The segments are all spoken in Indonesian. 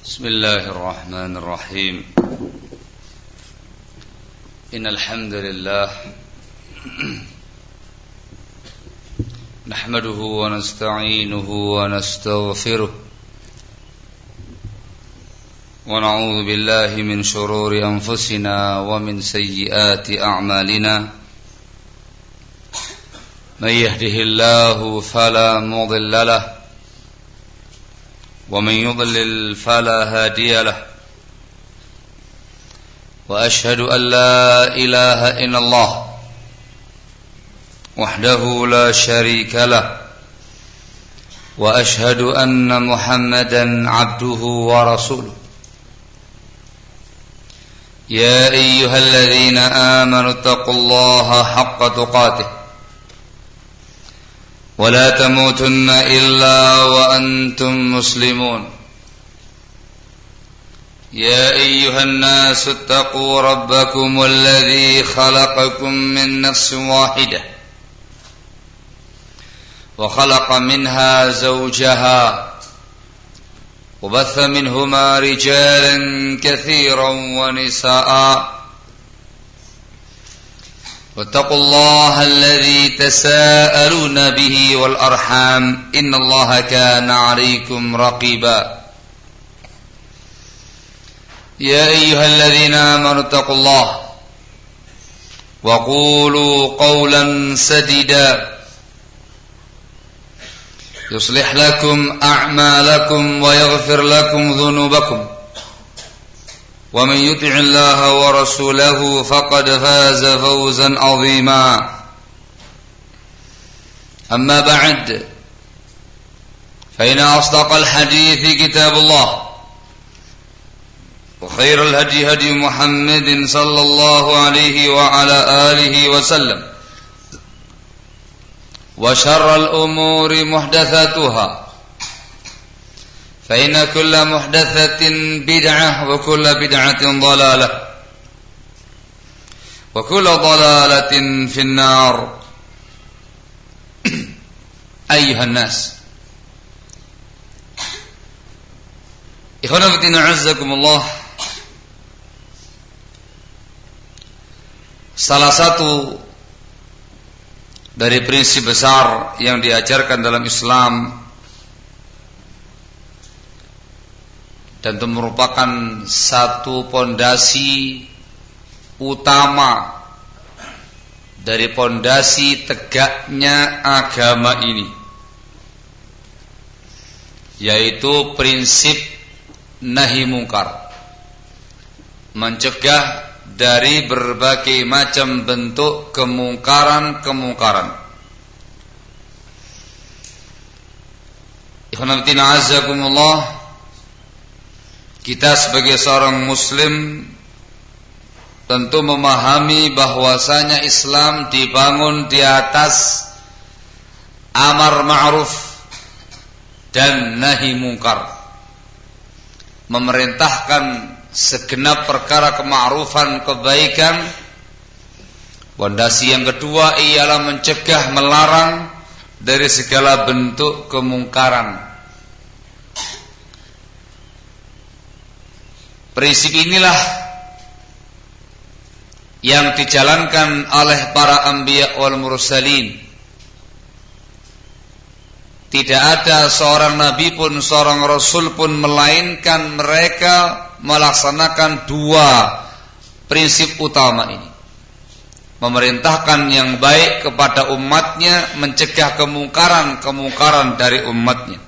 بسم الله الرحمن الرحيم إن الحمد لله نحمده ونستعينه ونستغفره ونعوذ بالله من شرور أنفسنا ومن سيئات أعمالنا من يهده الله فلا مضل له ومن يضلل فلا هادي له وأشهد أن لا إله إلا الله وحده لا شريك له وأشهد أن محمدا عبده ورسوله يا أيها الذين آمنوا اتقوا الله حق تقاته ولا تموتن إلا وأنتم مسلمون يا أيها الناس اتقوا ربكم الذي خلقكم من نفس واحدة وخلق منها زوجها وبث منهما رجالا كثيرا ونساء واتقوا الله الذي تساءلون به والأرحام إن الله كان عليكم رقيبا يا أيها الذين آمنوا اتقوا الله وقولوا قولا سديدا يصلح لكم أعمالكم ويغفر لكم ذنوبكم ومن يطع الله ورسوله فقد فاز فوزا عظيما أما بعد فإن أصدق الحديث كتاب الله وخير الهدي هدي محمد صلى الله عليه وعلى آله وسلم وشر الأمور محدثاتها فإن كل محدثة بدعة وكل بدعة ضلالة وكل ضلالة في النار أيها الناس إخوانا في الدين أعزكم الله. Salah satu dari prinsip besar yang diajarkan dalam Islam dan itu merupakan satu pondasi utama dari pondasi tegaknya agama ini, yaitu prinsip nahi mungkar, mencegah dari berbagai macam bentuk kemungkaran-kemungkaran. Ikhwan fillah azakumullah, kita sebagai seorang muslim tentu memahami bahwasanya Islam dibangun di atas amar ma'ruf dan nahi mungkar, memerintahkan segenap perkara kema'rufan, kebaikan. Pondasi yang kedua ialah mencegah, melarang dari segala bentuk kemungkaran. Prinsip inilah yang dijalankan oleh para anbiya wal mursalin. Tidak ada seorang nabi pun, seorang rasul pun, melainkan mereka melaksanakan dua prinsip utama ini. Memerintahkan yang baik kepada umatnya, mencegah kemungkaran-kemungkaran dari umatnya.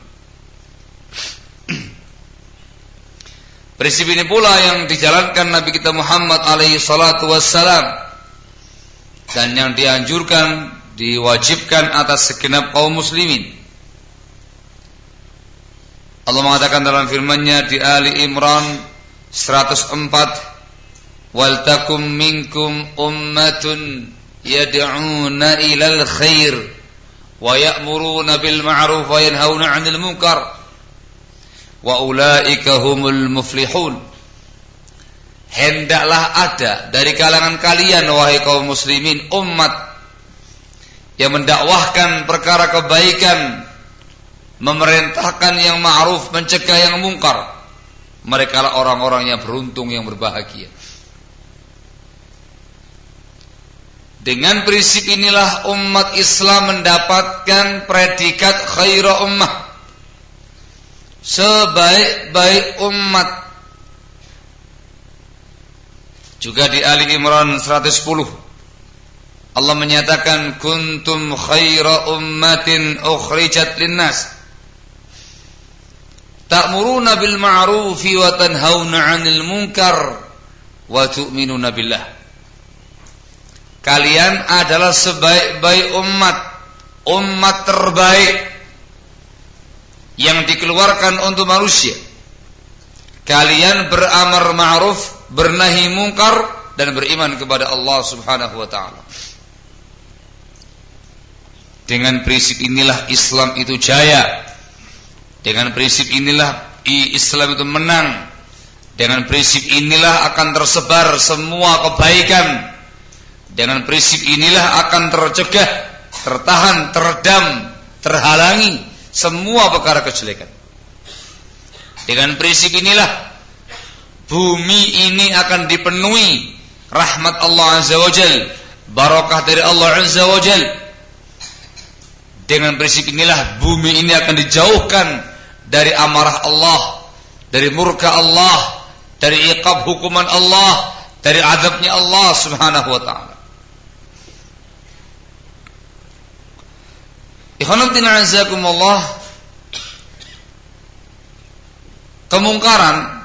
Prinsip ini pula yang dijalankan Nabi kita Muhammad alaihi salatu wassalam, dan yang dianjurkan, diwajibkan atas segenap kaum muslimin. Allah mengatakan dalam firman-Nya di Ali Imran 104, "Wal takum minkum ummatun yad'una ilal khair wa ya'muruna bil ma'ruf wa yanhauna 'anil munkar wa ulaika humul muflihun." Hendaklah ada dari kalangan kalian, wahai kaum muslimin, umat yang mendakwahkan perkara kebaikan, memerintahkan yang ma'ruf, mencegah yang mungkar, Mereka orang-orang yang beruntung, yang berbahagia. Dengan prinsip inilah umat Islam mendapatkan predikat khaira ummah, sebaik-baik umat. Juga di Ali Imran 110 Allah menyatakan kuntum khaira ummatin ukhrijat linnas ta'muruna bil ma'rufi wa tanhauna 'anil munkar wa tu'minuna billah. Kalian adalah sebaik-baik umat terbaik yang dikeluarkan untuk manusia. Kalian beramar ma'ruf, bernahi munkar, dan beriman kepada Allah Subhanahu wa ta'ala. Dengan prinsip inilah Islam itu jaya. Dengan prinsip inilah Islam itu menang. Dengan prinsip inilah akan tersebar semua kebaikan. Dengan prinsip inilah akan tercegah, tertahan, teredam, terhalangi semua perkara kejelekan. Dengan prinsip inilah bumi ini akan dipenuhi rahmat Allah Azza wa Jal, barakah dari Allah Azza wa Jal. Dengan prinsip inilah bumi ini akan dijauhkan dari amarah Allah, dari murka Allah, dari iqab hukuman Allah, dari azabnya Allah Subhanahu wa ta'ala. Ikhwanatina azakumullah, kemungkaran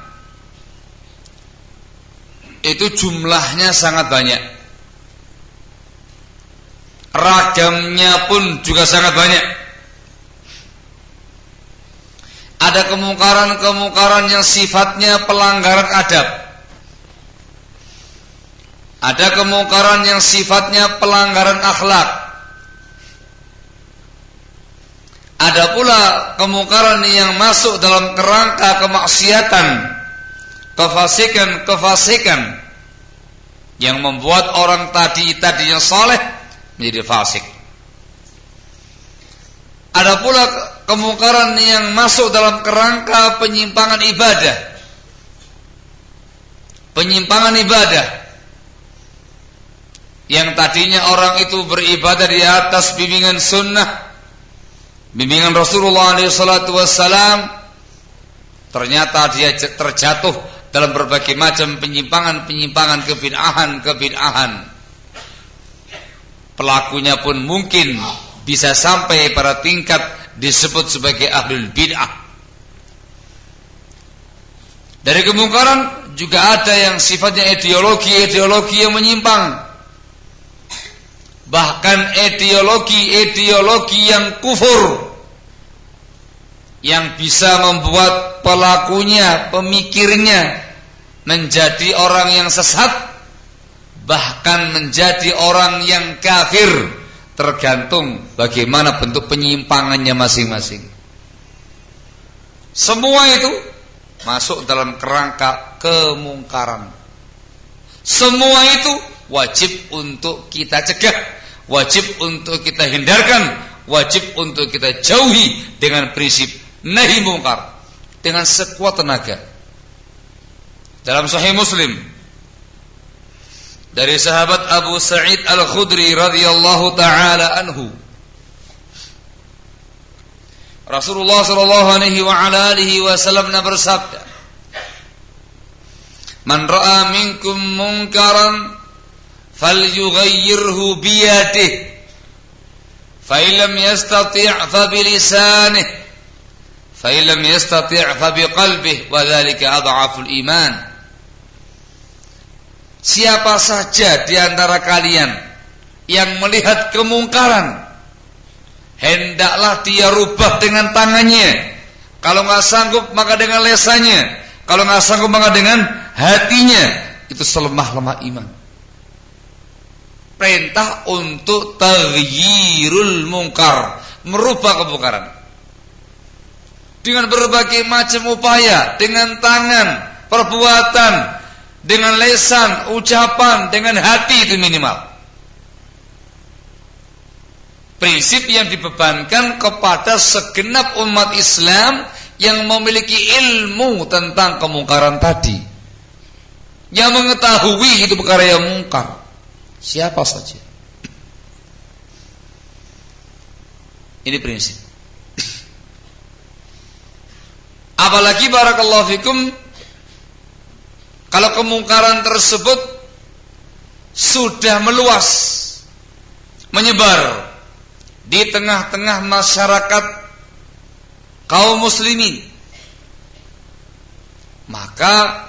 itu jumlahnya sangat banyak, ragamnya pun juga sangat banyak. Ada kemungkaran-kemungkaran yang sifatnya pelanggaran adab. Ada kemungkaran yang sifatnya pelanggaran akhlak. Ada pula kemungkaran yang masuk dalam kerangka kemaksiatan, kefasikan yang membuat orang tadinya saleh menjadi fasik. Ada pula kemungkaran yang masuk dalam kerangka penyimpangan ibadah. Penyimpangan ibadah yang tadinya orang itu beribadah di atas bimbingan sunnah, bimbingan Rasulullah SAW, ternyata dia terjatuh dalam berbagai macam penyimpangan, kebid'ahan. Pelakunya pun mungkin bisa sampai pada tingkat disebut sebagai ahlul bid'ah. Dari kemungkaran juga ada yang sifatnya ideologi yang menyimpang. Bahkan ideologi yang kufur, yang bisa membuat pelakunya, pemikirnya menjadi orang yang sesat, bahkan menjadi orang yang kafir, tergantung bagaimana bentuk penyimpangannya masing-masing. Semua itu masuk dalam kerangka kemungkaran. Semua itu wajib untuk kita cegah, wajib untuk kita hindarkan, wajib untuk kita jauhi dengan prinsip nahi mungkar dengan sekuat tenaga. Dalam Sahih Muslim dari sahabat Abu Sa'id Al-Khudri radhiyallahu taala anhu, Rasulullah sallallahu alaihi wa ala alihi wasallam bersabda, "Man ra'a minkum munkaran falyughayyirhu biyadihi, fa illam yastati' fa bilisanihi, fa illam yastati' fa biqalbihi, wa dzalika adhaful iman." Siapa saja di antara kalian yang melihat kemungkaran, hendaklah dia rubah dengan tangannya. Kalau enggak sanggup maka dengan lesannya. Kalau enggak sanggup maka dengan hatinya. Itu selemah-lemah iman. Perintah untuk taghyirul munkar, merubah kemungkaran dengan berbagai macam upaya, dengan tangan, perbuatan, dengan lesan, ucapan, dengan hati, itu minimal. Prinsip yang dibebankan kepada segenap umat Islam yang memiliki ilmu tentang kemungkaran tadi, yang mengetahui itu perkara yang mungkar. Siapa saja. Ini prinsip. Apalagi barakallahu fikum, kalau kemungkaran tersebut sudah meluas, menyebar di tengah-tengah masyarakat kaum muslimin, maka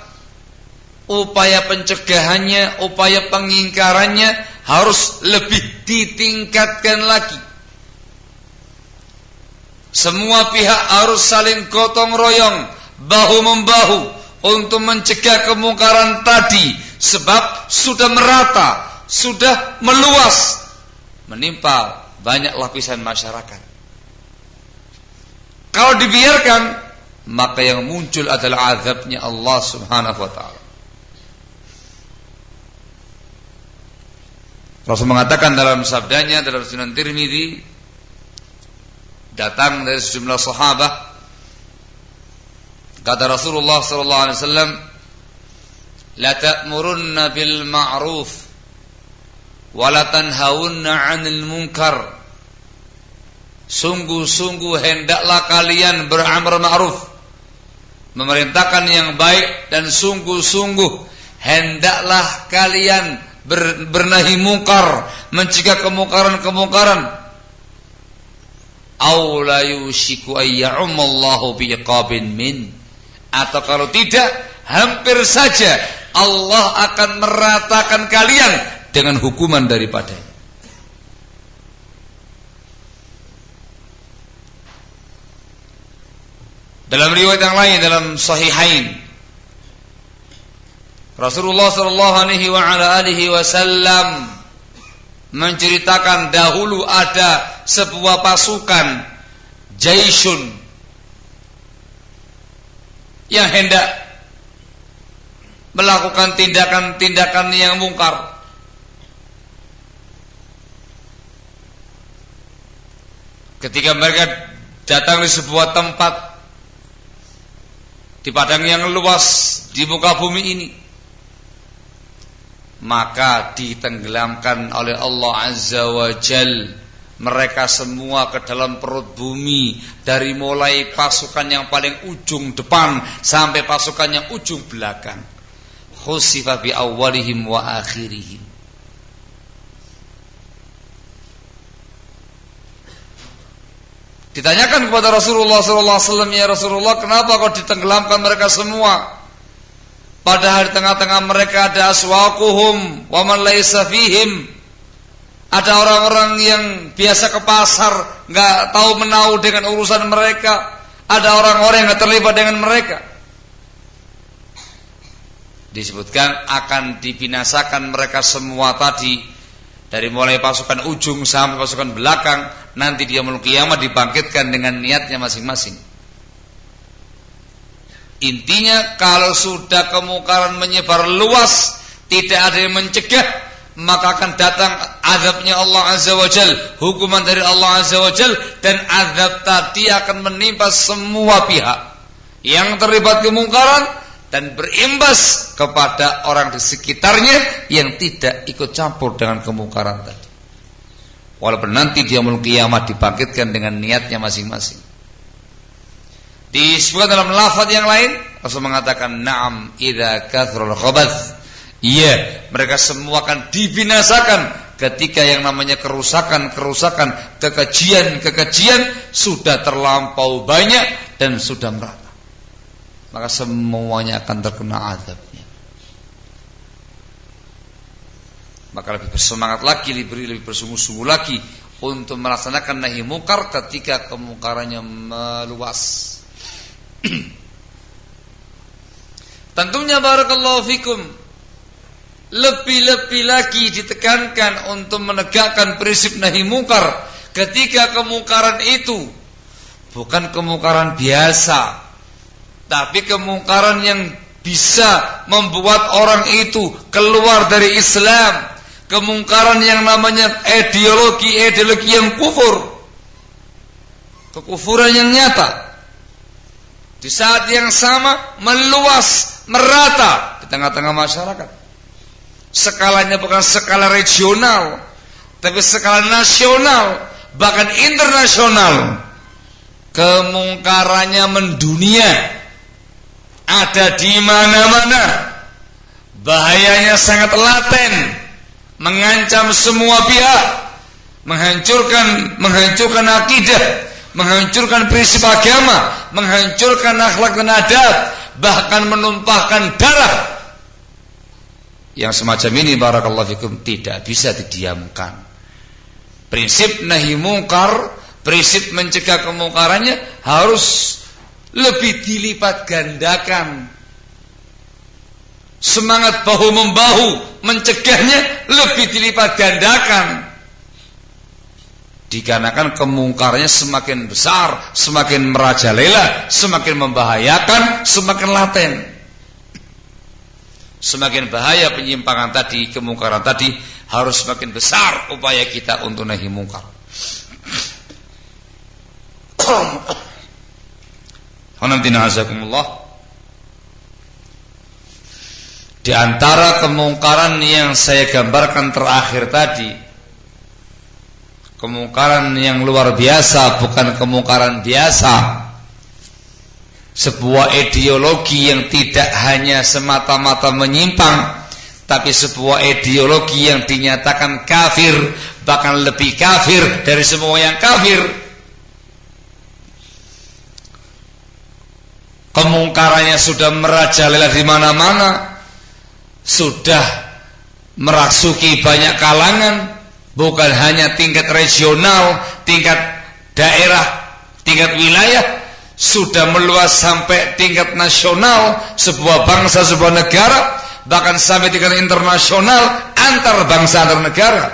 upaya pencegahannya, upaya pengingkarannya harus lebih ditingkatkan lagi. Semua pihak harus saling gotong royong, bahu-membahu untuk mencegah kemungkaran tadi, sebab sudah merata, sudah meluas, menimpa banyak lapisan masyarakat. Kalau dibiarkan, maka yang muncul adalah azabnya Allah Subhanahu wa ta'ala. Rasul mengatakan dalam sabdanya dalam Sunan Tirmidzi, datang dari sejumlah sahabat, kata Rasulullah sallallahu alaihi wasallam, la ta'murunna bil ma'ruf wa la tanhaunna 'anil munkar. Sungguh-sungguh hendaklah kalian beramar ma'ruf, memerintahkan yang baik, dan sungguh-sungguh hendaklah kalian bernahi mungkar, mencegah kemungkaran-kemungkaran. Aw la yushiku ayya'umallahu biiqabin min, atau kalau tidak, hampir saja Allah akan meratakan kalian dengan hukuman daripadanya. Dalam riwayat yang lain dalam Sahihain, Rasulullah sallallahu alaihi wasallam menceritakan dahulu ada sebuah pasukan Jaisyun yang hendak melakukan tindakan-tindakan yang mungkar. Ketika mereka datang di sebuah tempat di padang yang luas di muka bumi ini, maka ditenggelamkan oleh Allah Azza wa Jal mereka semua ke dalam perut bumi, dari mulai pasukan yang paling ujung depan sampai pasukan yang ujung belakang. Khusifa bi awwalihim wa akhirihim. Ditanyakan kepada Rasulullah sallallahu alaihi wasallam, ya Rasulullah, kenapa kau ditenggelamkan mereka semua? Padahal di tengah-tengah mereka ada aswaquhum wa man laysa fihim. Ada orang-orang yang biasa ke pasar, enggak tahu menau dengan urusan mereka. Ada orang-orang yang terlibat dengan mereka. Disebutkan akan dibinasakan mereka semua tadi, dari mulai pasukan ujung sampai pasukan belakang. Nanti di yaumul qiyamah dibangkitkan dengan niatnya masing-masing. Intinya, kalau sudah kemungkaran menyebar luas, tidak ada yang mencegah, maka akan datang azabnya Allah Azza wa Jal, hukuman dari Allah Azza wa Jal, dan azab tadi akan menimpa semua pihak yang terlibat kemungkaran dan berimbas kepada orang di sekitarnya yang tidak ikut campur dengan kemungkaran tadi. Walaupun nanti di yaumul qiyamah dibangkitkan dengan niatnya masing-masing. Disebutkan dalam lafaz yang lain, Rasul mengatakan, na'am idza kathrul khabath. Iya, mereka semua akan dibinasakan ketika yang namanya kerusakan, kekejian sudah terlampau banyak dan sudah merata. Maka semuanya akan terkena azabnya. Maka lebih bersemangat lagi, lebih bersungguh-sungguh lagi untuk melaksanakan nahi mungkar ketika kemungkarannya meluas. Tentunya barakallahu fikum, lebih-lebih lagi ditekankan untuk menegakkan prinsip nahi mungkar ketika kemungkaran itu bukan kemungkaran biasa, tapi kemungkaran yang bisa membuat orang itu keluar dari Islam, kemungkaran yang namanya ideologi yang kufur, kekufuran yang nyata. di saat yang sama meluas, merata di tengah-tengah masyarakat. Skalanya bukan skala regional, tapi skala nasional, bahkan internasional. Kemungkarannya mendunia, ada di mana-mana. Bahayanya sangat laten, mengancam semua pihak, menghancurkan akidah, menghancurkan prinsip agama, menghancurkan akhlak dan adab, bahkan menumpahkan darah. Yang semacam ini barakallahu fikum tidak bisa didiamkan. Prinsip nahi mungkar, prinsip mencegah kemungkarannya harus lebih dilipat gandakan. Semangat bahu membahu mencegahnya lebih dilipat gandakan. Dikarenakan kemungkarannya semakin besar, semakin merajalela, semakin membahayakan, semakin laten. Semakin bahaya penyimpangan tadi, kemungkaran tadi, harus semakin besar upaya kita untuk nahi mungkar. Di antara kemungkaran yang saya gambarkan terakhir tadi, kemungkaran yang luar biasa, bukan kemungkaran biasa. Sebuah ideologi yang tidak hanya semata-mata menyimpang, tapi sebuah ideologi yang dinyatakan kafir, bahkan lebih kafir dari semua yang kafir. Kemungkarannya sudah merajalela di mana-mana, sudah merasuki banyak kalangan, bukan hanya tingkat regional, tingkat daerah, tingkat wilayah, sudah meluas sampai tingkat nasional, sebuah bangsa, sebuah negara, bahkan sampai tingkat internasional, antar bangsa, antar negara.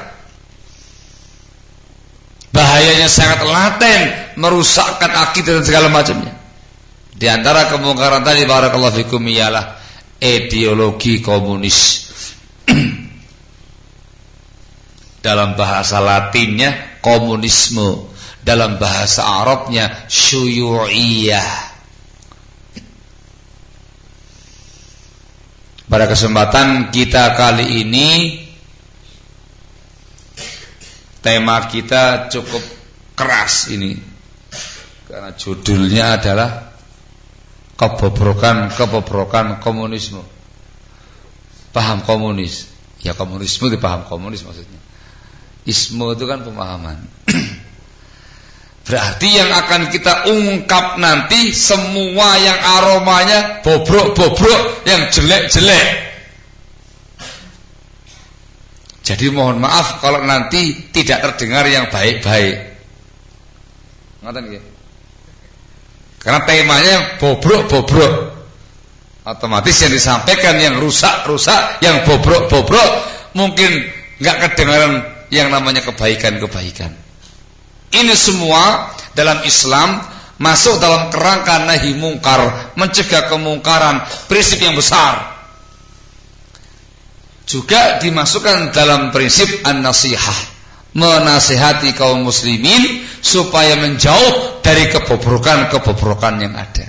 Bahayanya sangat laten, merusakkan akidah dan segala macamnya. Di antara kemungkaran tadi barakallahu fikum ialah ideologi komunis. Dalam bahasa Latinnya komunisme, dalam bahasa Arabnya syuyu'iyah. Pada kesempatan kita kali ini, tema kita cukup keras ini, karena judulnya adalah kebobrokan komunisme. Paham komunis? Ya komunisme itu paham komunis maksudnya. Ismu itu kan pemahaman. Berarti yang akan kita ungkap nanti semua yang aromanya bobrok-bobrok, yang jelek-jelek. Jadi mohon maaf kalau nanti tidak terdengar yang baik-baik. Ngoten nggih? Karena temanya bobrok-bobrok. Otomatis yang disampaikan yang rusak-rusak, yang bobrok-bobrok, mungkin enggak kedengaran yang namanya kebaikan-kebaikan. Ini semua dalam Islam masuk dalam kerangka nahi mungkar, mencegah kemungkaran, prinsip yang besar. Juga dimasukkan dalam prinsip an-nasihah, menasihati kaum muslimin supaya menjauh dari kebobrokan-kebobrokan yang ada.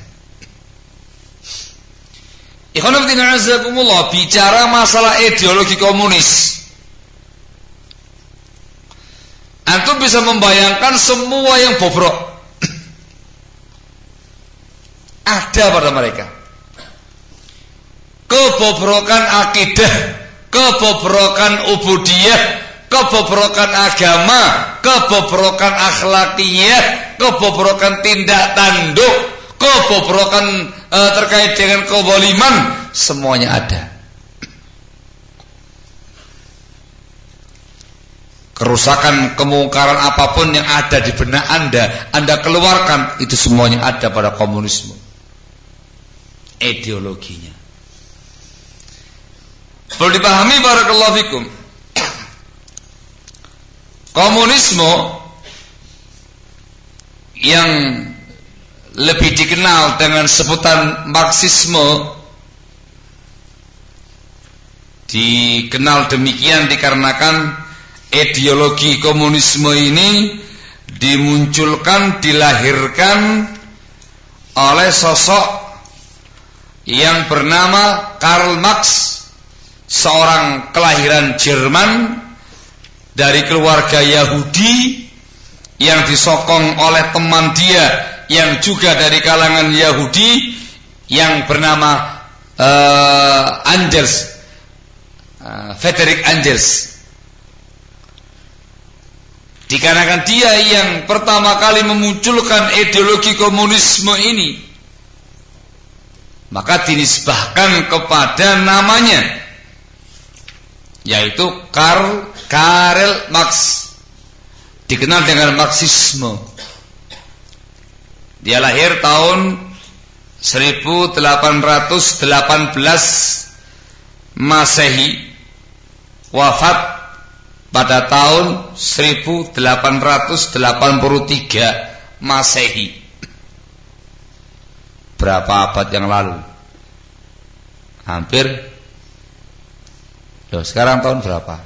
Ikhwan fillah azakumullah, bicara masalah ideologi komunis, antum bisa membayangkan semua yang bobrok ada pada mereka. Kebobrokan akidah, kebobrokan ubudiyah, kebobrokan agama, kebobrokan akhlakiyah, kebobrokan tindak tanduk, kebobrokan terkait dengan kezaliman, semuanya ada. Kerusakan, kemungkaran apapun yang ada di benak Anda keluarkan, itu semuanya ada pada komunisme. Ideologinya perlu dipahami barakallahu fikum. Komunisme yang lebih dikenal dengan sebutan Marxisme dikenal demikian dikarenakan ideologi komunisme ini dimunculkan, dilahirkan oleh sosok yang bernama Karl Marx, seorang kelahiran Jerman dari keluarga Yahudi yang disokong oleh teman dia yang juga dari kalangan Yahudi yang bernama Engels, Friedrich Engels. Dikarenakan dia yang pertama kali memunculkan ideologi komunisme ini, maka dinisbahkan kepada namanya, yaitu Karl Marx, dikenal dengan Marxisme. Dia lahir tahun 1818 Masehi, wafat pada tahun 1883 Masehi. Berapa abad yang lalu? Hampir. Loh, sekarang tahun berapa?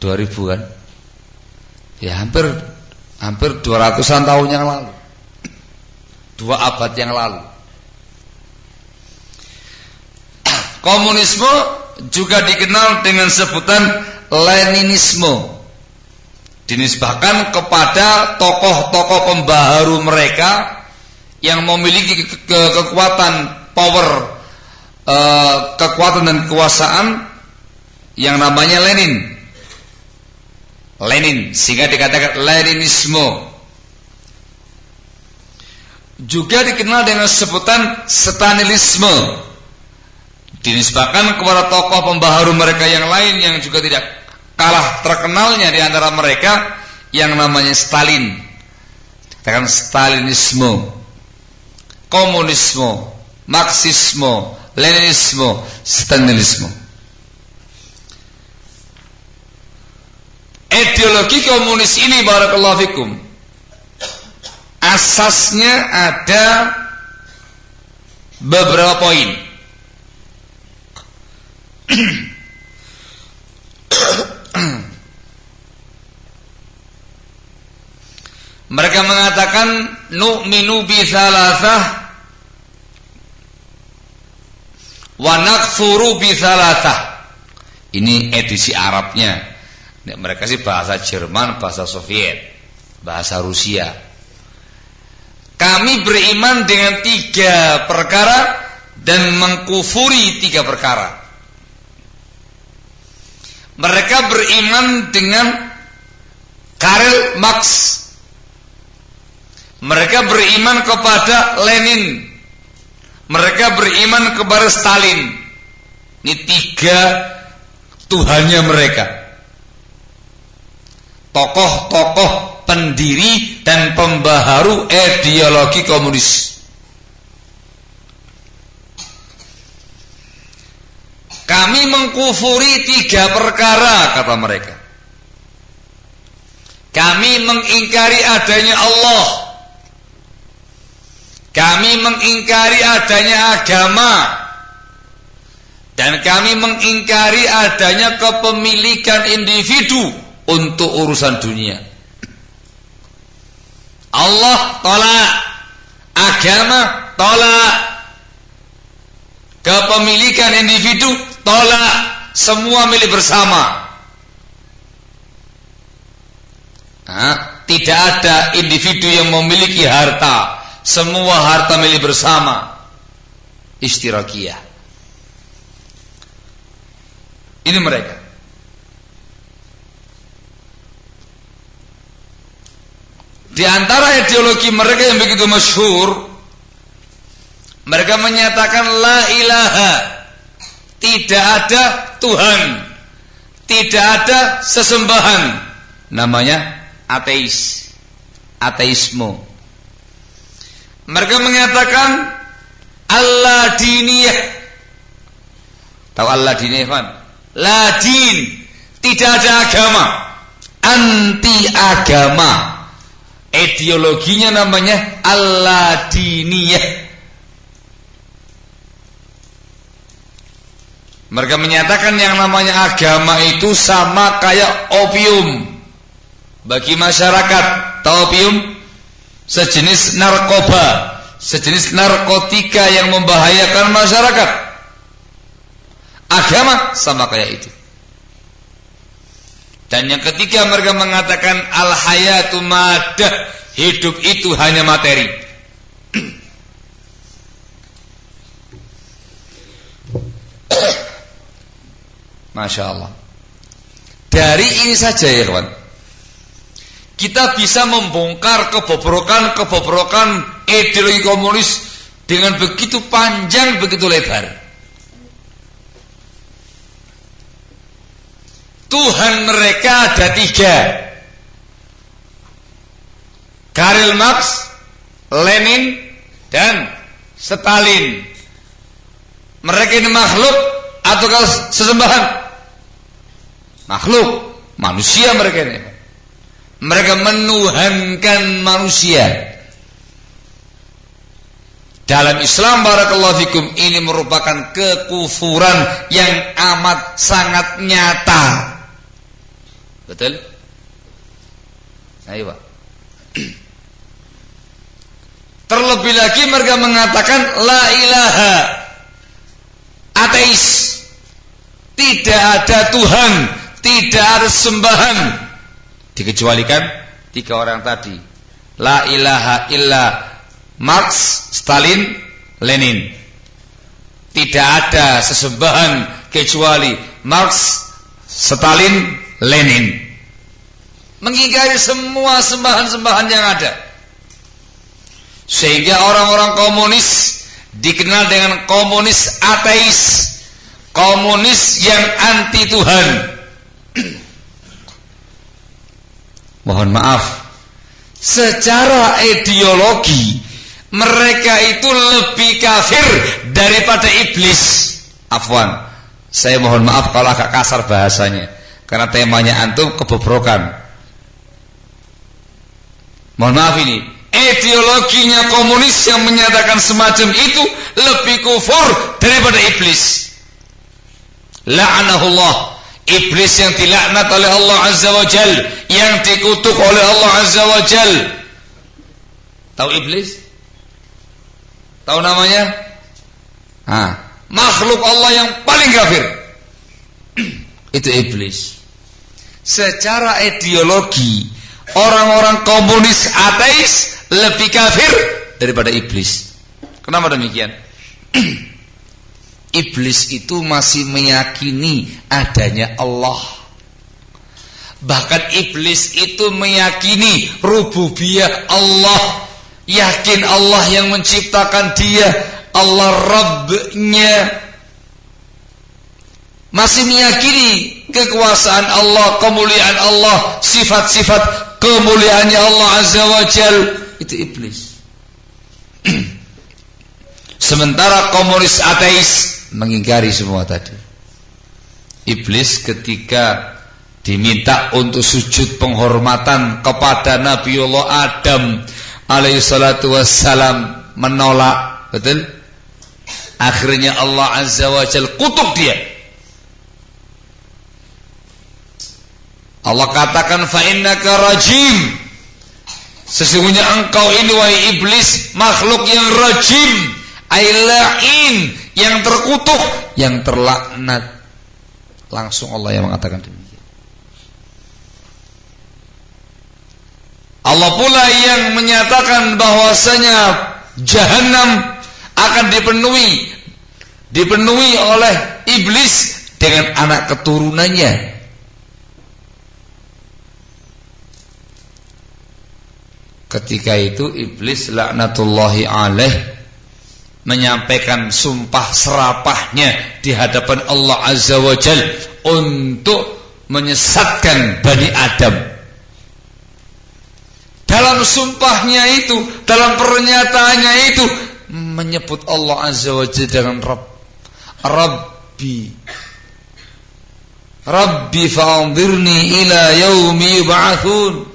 2000 kan? Ya hampir 200-an tahun yang lalu. 2 abad yang lalu. Komunisme juga dikenal dengan sebutan Leninisme, dinisbahkan kepada tokoh-tokoh pembaharu mereka yang memiliki kekuatan power, kekuatan dan kekuasaan yang namanya Lenin, sehingga dikatakan Leninisme. Juga dikenal dengan sebutan Stalinisme, dinisbahkan kepada tokoh pembaharu mereka yang lain yang juga tidak kalah terkenalnya di antara mereka yang namanya Stalin. Dikatakan Stalinisme, komunisme, Marxisme, Leninisme, Stalinisme. Ideologi komunis ini, barakallahu fikum, asasnya ada beberapa poin. Mereka mengatakan nu'minu bi thalathah wa nakfuru bi thalathah. Ini edisi Arabnya. Mereka sih bahasa Jerman, bahasa Soviet, bahasa Rusia. Kami beriman dengan 3 perkara dan mengkufuri 3 perkara. Mereka beriman dengan Karl Marx, mereka beriman kepada Lenin, mereka beriman kepada Stalin. Ini 3 Tuhannya mereka, tokoh-tokoh pendiri dan pembaharu ideologi komunis. Kami mengkufuri 3 perkara, kata mereka. Kami mengingkari adanya Allah, kami mengingkari adanya agama, dan kami mengingkari adanya kepemilikan individu untuk urusan dunia. Allah tolak, agama tolak, kepemilikan individu tolak, semua milik bersama. Tidak ada individu yang memiliki harta, semua harta milik bersama. Ishtirakiyah. Ini mereka. Di antara ideologi mereka yang begitu masyhur, mereka menyatakan la ilaha, tidak ada Tuhan, tidak ada sesembahan, namanya ateis, ateisme. Mereka menyatakan Allah diniyah. Tahu Allah diniyah kan? La din, tidak ada agama, anti agama. Ideologinya namanya Allah diniyah. Mereka menyatakan yang namanya agama itu sama kayak opium bagi masyarakat. Tahu opium? Sejenis narkoba, sejenis narkotika yang membahayakan masyarakat. Agama sama kayak itu. Dan yang ketiga mereka mengatakan al-hayatu madah, hidup itu hanya materi. Masya Allah. Dari ini saja ya kawan, kita bisa membongkar kebobrokan ideologi komunis dengan begitu panjang, begitu lebar. Tuhan mereka ada 3. Karl Marx, Lenin, dan Stalin. Mereka ini makhluk atau sesembahan? Makhluk, manusia mereka ini. Mereka menuhankan manusia. Dalam Islam barakallahu fikum, ini merupakan kekufuran yang amat sangat nyata. Betul? Ayo Pak. Terlebih lagi mereka mengatakan la ilaha, ateis, tidak ada Tuhan, tidak ada sembahan, dikecualikan 3 orang tadi. La ilaha illa Marx, Stalin, Lenin. Tidak ada sesembahan kecuali Marx, Stalin, Lenin. Mengingkari semua sembahan-sembahan yang ada. Sehingga orang-orang komunis dikenal dengan komunis ateis, komunis yang anti Tuhan. Mohon maaf, secara ideologi mereka itu lebih kafir daripada iblis. Afwan, saya mohon maaf kalau agak kasar bahasanya, karena temanya antum kebobrokan. Mohon maaf, ini ideologinya komunis yang menyatakan semacam itu lebih kufur daripada iblis. La'anahullah, iblis yang dilaknat oleh Allah Azza wa Jal, yang dikutuk oleh Allah Azza wa Jal. Tahu iblis? Tahu namanya? Makhluk Allah yang paling kafir itu iblis. Secara ideologi, orang-orang komunis ateis lebih kafir daripada iblis. Kenapa demikian? Iblis itu masih meyakini adanya Allah. Bahkan iblis itu meyakini rububiyah Allah, yakin Allah yang menciptakan dia, Allah Rabb-nya. Masih meyakini kekuasaan Allah, kemuliaan Allah, sifat-sifat kemuliaannya Allah Azza wa Jal. Itu iblis. Sementara komunis ateis mengingkari semua tadi. Iblis ketika diminta untuk sujud penghormatan kepada Nabiullah Adam alaihi salatu wassalam, menolak. Betul? Akhirnya Allah Azza wa Jal kutuk dia. Allah katakan fa innaka rajim, sesungguhnya engkau ini wahai iblis makhluk yang rajim, aila'in, yang terkutuk, yang terlaknat. Langsung Allah yang mengatakan demikian. Allah pula yang menyatakan bahwasanya Jahannam akan dipenuhi oleh iblis dengan anak keturunannya. Ketika itu iblis laknatullahi alaih menyampaikan sumpah serapahnya di hadapan Allah Azza wa Jal untuk menyesatkan Bani Adam. Dalam sumpahnya itu, dalam pernyataannya itu, menyebut Allah Azza wa Jalla dengan Rabbi fa'anzirni ila yaumi yub'atsun.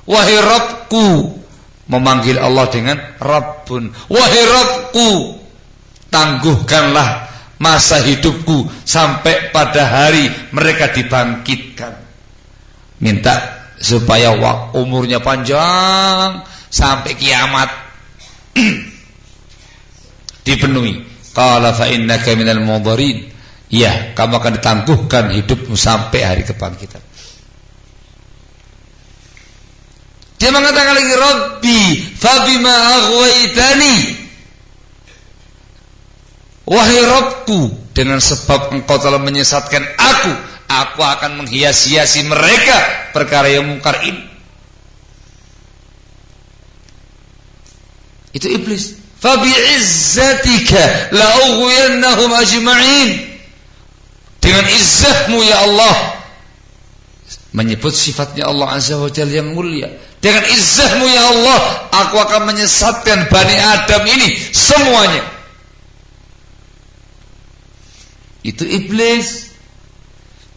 Wahai Rabbku, memanggil Allah dengan Rabbun. Wahai Rabbku, tangguhkanlah masa hidupku sampai pada hari mereka dibangkitkan. Minta supaya umurnya panjang sampai kiamat. dipenuhi. Qala fa innaka minal mudharin. Ya, kamu akan ditangguhkan hidupmu sampai hari kebangkitan. Dia mengatakan lagi, Rabbi fabima aghwaytani. Wahai Rabbku, dengan sebab engkau telah menyesatkan aku akan menghias-hiasi mereka perkara yang mungkar ini. Itu iblis. Fabi izzatika la ughwiyannahum ajma'in. Dengan izzahmu ya Allah, menyebut sifatnya Allah Azza wa Jalla yang mulia. Dengan izzahmu ya Allah, aku akan menyesatkan Bani Adam ini semuanya. Itu iblis.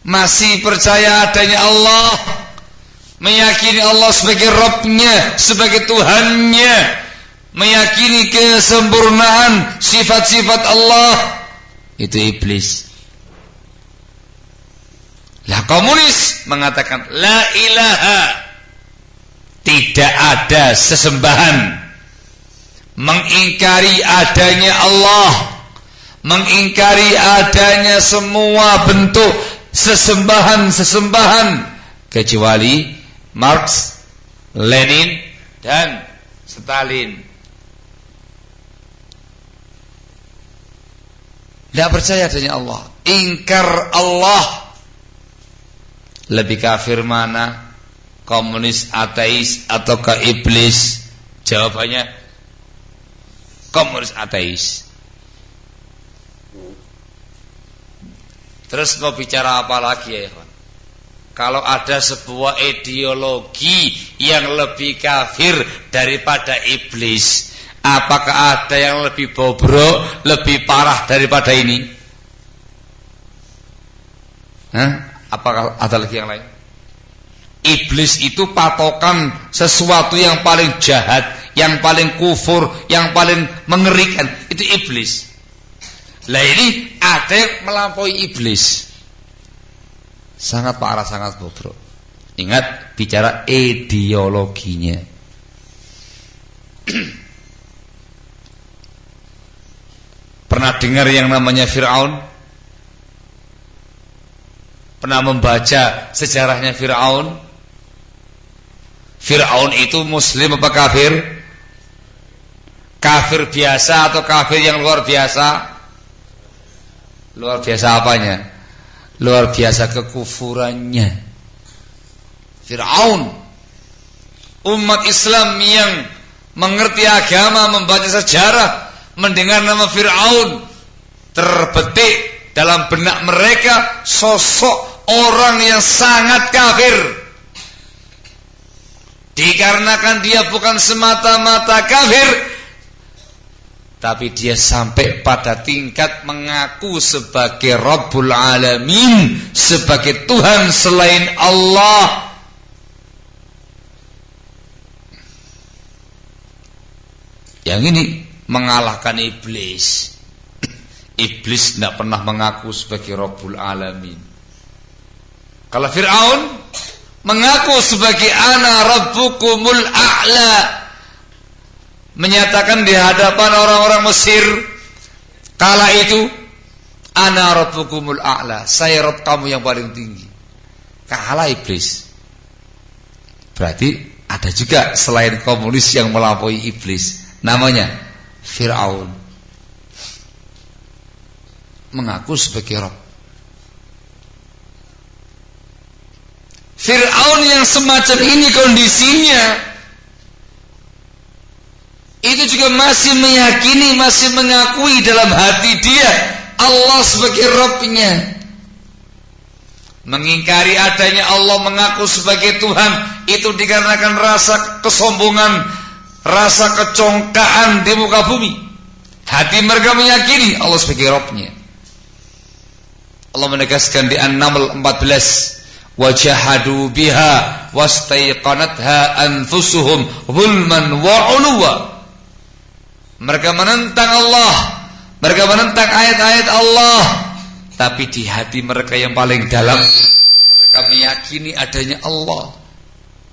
Masih percaya adanya Allah, meyakini Allah sebagai Rabbnya, sebagai Tuhannya, meyakini kesempurnaan sifat-sifat Allah. Itu iblis. Lah komunis mengatakan la ilaha, tidak ada sesembahan, mengingkari adanya Allah, mengingkari adanya semua bentuk sesembahan kecuali Marx, Lenin dan Stalin. Tidak percaya adanya Allah, ingkar Allah. Lebih kafir mana? Komunis, ateis, ataukah iblis? Jawabannya komunis, ateis. Terus mau bicara apa lagi ya, Ikhwan? Kalau ada sebuah ideologi yang lebih kafir daripada iblis, apakah ada yang lebih bobrok, lebih parah daripada ini? Hah? Apakah ada lagi yang lain? Iblis itu patokan sesuatu yang paling jahat, yang paling kufur, yang paling mengerikan. Itu iblis. Lah ini ada yang melampaui iblis. Sangat parah, sangat bobrok. Ingat, bicara ideologinya. Pernah dengar yang namanya Fir'aun? Pernah membaca sejarahnya Fir'aun? Fir'aun itu muslim apa kafir? Kafir biasa atau kafir yang luar biasa? Luar biasa apanya? Luar biasa kekufurannya. Fir'aun, umat Islam yang mengerti agama, membaca sejarah, mendengar nama Fir'aun, terbetik dalam benak mereka sosok orang yang sangat kafir. Dikarenakan dia bukan semata-mata kafir, tapi dia sampai pada tingkat mengaku sebagai Rabbul Alamin, sebagai Tuhan selain Allah. Yang ini mengalahkan iblis. Iblis tidak pernah mengaku sebagai Rabbul Alamin. Kalau Fir'aun mengaku sebagai ana rabbukumul a'la, menyatakan di hadapan orang-orang Mesir kala itu, ana rabbukumul a'la, saya Rabb kamu yang paling tinggi. Kalah iblis. Berarti ada juga selain komunis yang melampaui iblis, namanya Fir'aun, mengaku sebagai Rabb. Fir'aun yang semacam ini kondisinya, itu juga masih meyakini, masih mengakui dalam hati dia Allah sebagai Rabb-nya. Mengingkari adanya Allah, mengaku sebagai Tuhan, itu dikarenakan rasa kesombongan, rasa kecongkaan di muka bumi. Hati mereka meyakini Allah sebagai Rabb-nya. Allah menegaskan di An-Naml 14, wajahadu biha wastaiqanatha anfusuhum zulman wa 'uluwa. Mereka menentang Allah, mereka menentang ayat-ayat Allah, tapi di hati mereka yang paling dalam mereka meyakini adanya Allah.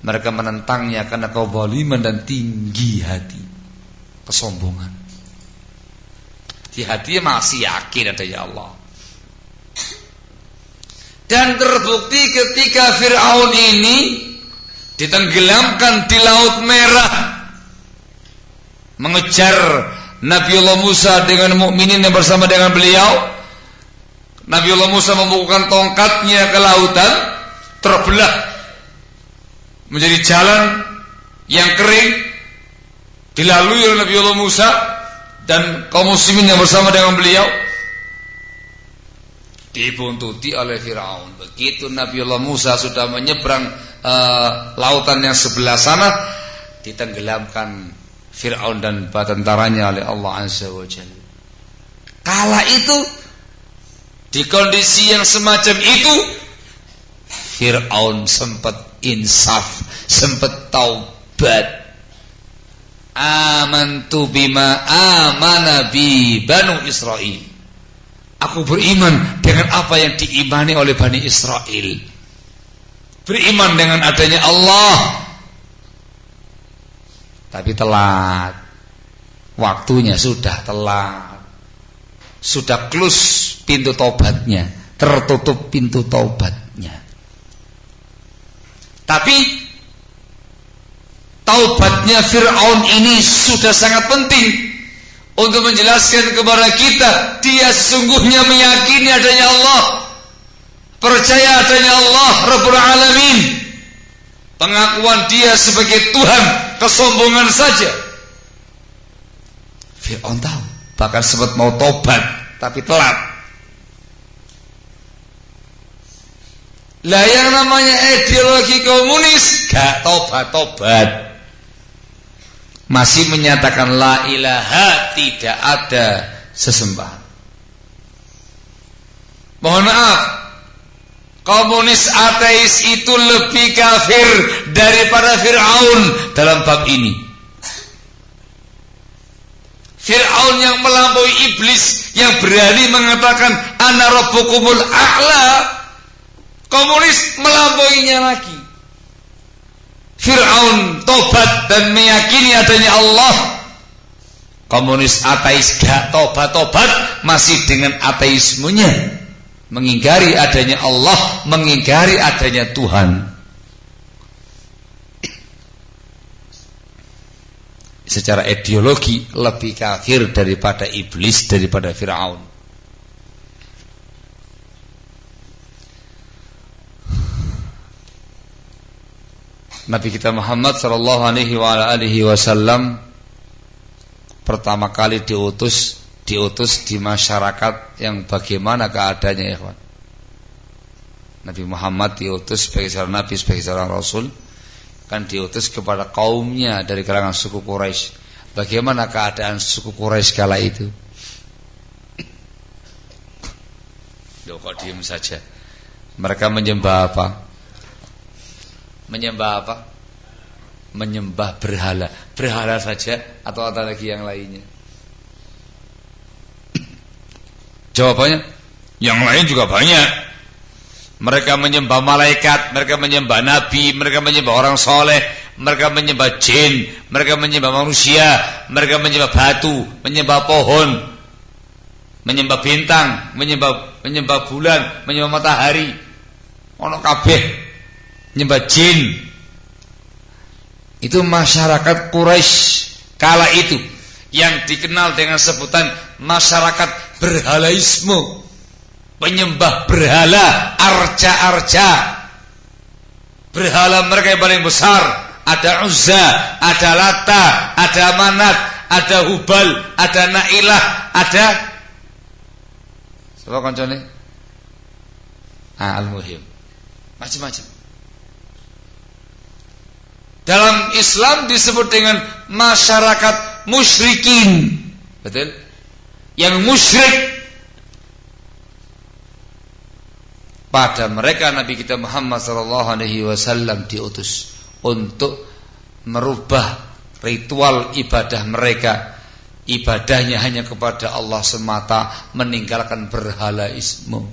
Mereka menentangnya karena kezaliman dan tinggi hati. kesombongan. Di hatinya masih yakin adanya Allah. Dan terbukti ketika Fir'aun ini ditenggelamkan di Laut Merah, mengejar Nabiullah Musa dengan mukminin yang bersama dengan beliau. Nabiullah Musa membukakan tongkatnya ke lautan, terbelah menjadi jalan yang kering, dilalui oleh Nabiullah Musa dan kaum muslimin yang bersama dengan beliau. Dibuntuti oleh Fir'aun. Begitu Nabiullah Musa sudah menyeberang lautan yang sebelah sana, ditenggelamkan Fir'aun dan tentaranya oleh Allah Azza wa Jalla. Kala itu, di kondisi yang semacam itu, Fir'aun sempat insaf, sempat taubat. Amantu bima amana bi Banu Israel. Aku beriman dengan apa yang diimani oleh Bani Israel. Beriman dengan adanya Allah. Tapi telat. Waktunya sudah telat. Sudah close pintu taubatnya, tertutup pintu taubatnya. Tapi taubatnya Fir'aun ini sudah sangat penting untuk menjelaskan kepada kita, dia sesungguhnya meyakini adanya Allah, percaya adanya Allah Rabbul Alamin. Pengakuan dia sebagai Tuhan kesombongan saja. Fir'aun tahu, bahkan sempat mau tobat tapi telat. Lah yang namanya ideologi komunis gak tobat-tobat, masih menyatakan la ilaha, tidak ada sesembahan. Mohon maaf, komunis ateis itu lebih kafir daripada Fir'aun dalam bab ini. Fir'aun yang melampaui iblis, yang berani mengatakan ana rabbukumul a'la, komunis melampauinya lagi. Fir'aun tobat dan meyakini adanya Allah. Komunis ateis gak tobat-tobat, masih dengan ateismenya, mengingkari adanya Allah, mengingkari adanya Tuhan. Secara ideologi lebih kafir daripada iblis, daripada Fir'aun. Nabi kita Muhammad sallallahu alaihi wasallam pertama kali diutus di masyarakat yang bagaimana keadaannya, ikhwan. Nabi Muhammad diutus sebagai seorang nabi, sebagai seorang rasul, kan diutus kepada kaumnya dari kalangan suku Quraisy. Bagaimana keadaan suku Quraisy kala itu? Loh, kok diam saja? Mereka menyembah apa? Menyembah apa? Menyembah berhala. Berhala saja atau ada lagi yang lainnya? Jawabannya, yang lain juga banyak. Mereka menyembah malaikat, mereka menyembah nabi, mereka menyembah orang soleh, mereka menyembah jin, mereka menyembah manusia, mereka menyembah batu, menyembah pohon, menyembah bintang, menyembah bulan, menyembah matahari. Ono kabeh menyembah jin. Itu masyarakat Quraisy kala itu yang dikenal dengan sebutan masyarakat berhalaisme, penyembah berhala, arca-arca. Berhala mereka yang paling besar, ada Uzza, ada Lata, ada Manat, ada Hubal, ada Nailah, ada siapa kancane? Al-Muhim. Macam-macam. Dalam Islam disebut dengan masyarakat musyrikin. Betul? Yang musyrik. Pada mereka Nabi kita Muhammad SAW diutus untuk merubah ritual ibadah mereka. Ibadahnya hanya kepada Allah semata, meninggalkan berhalaisme.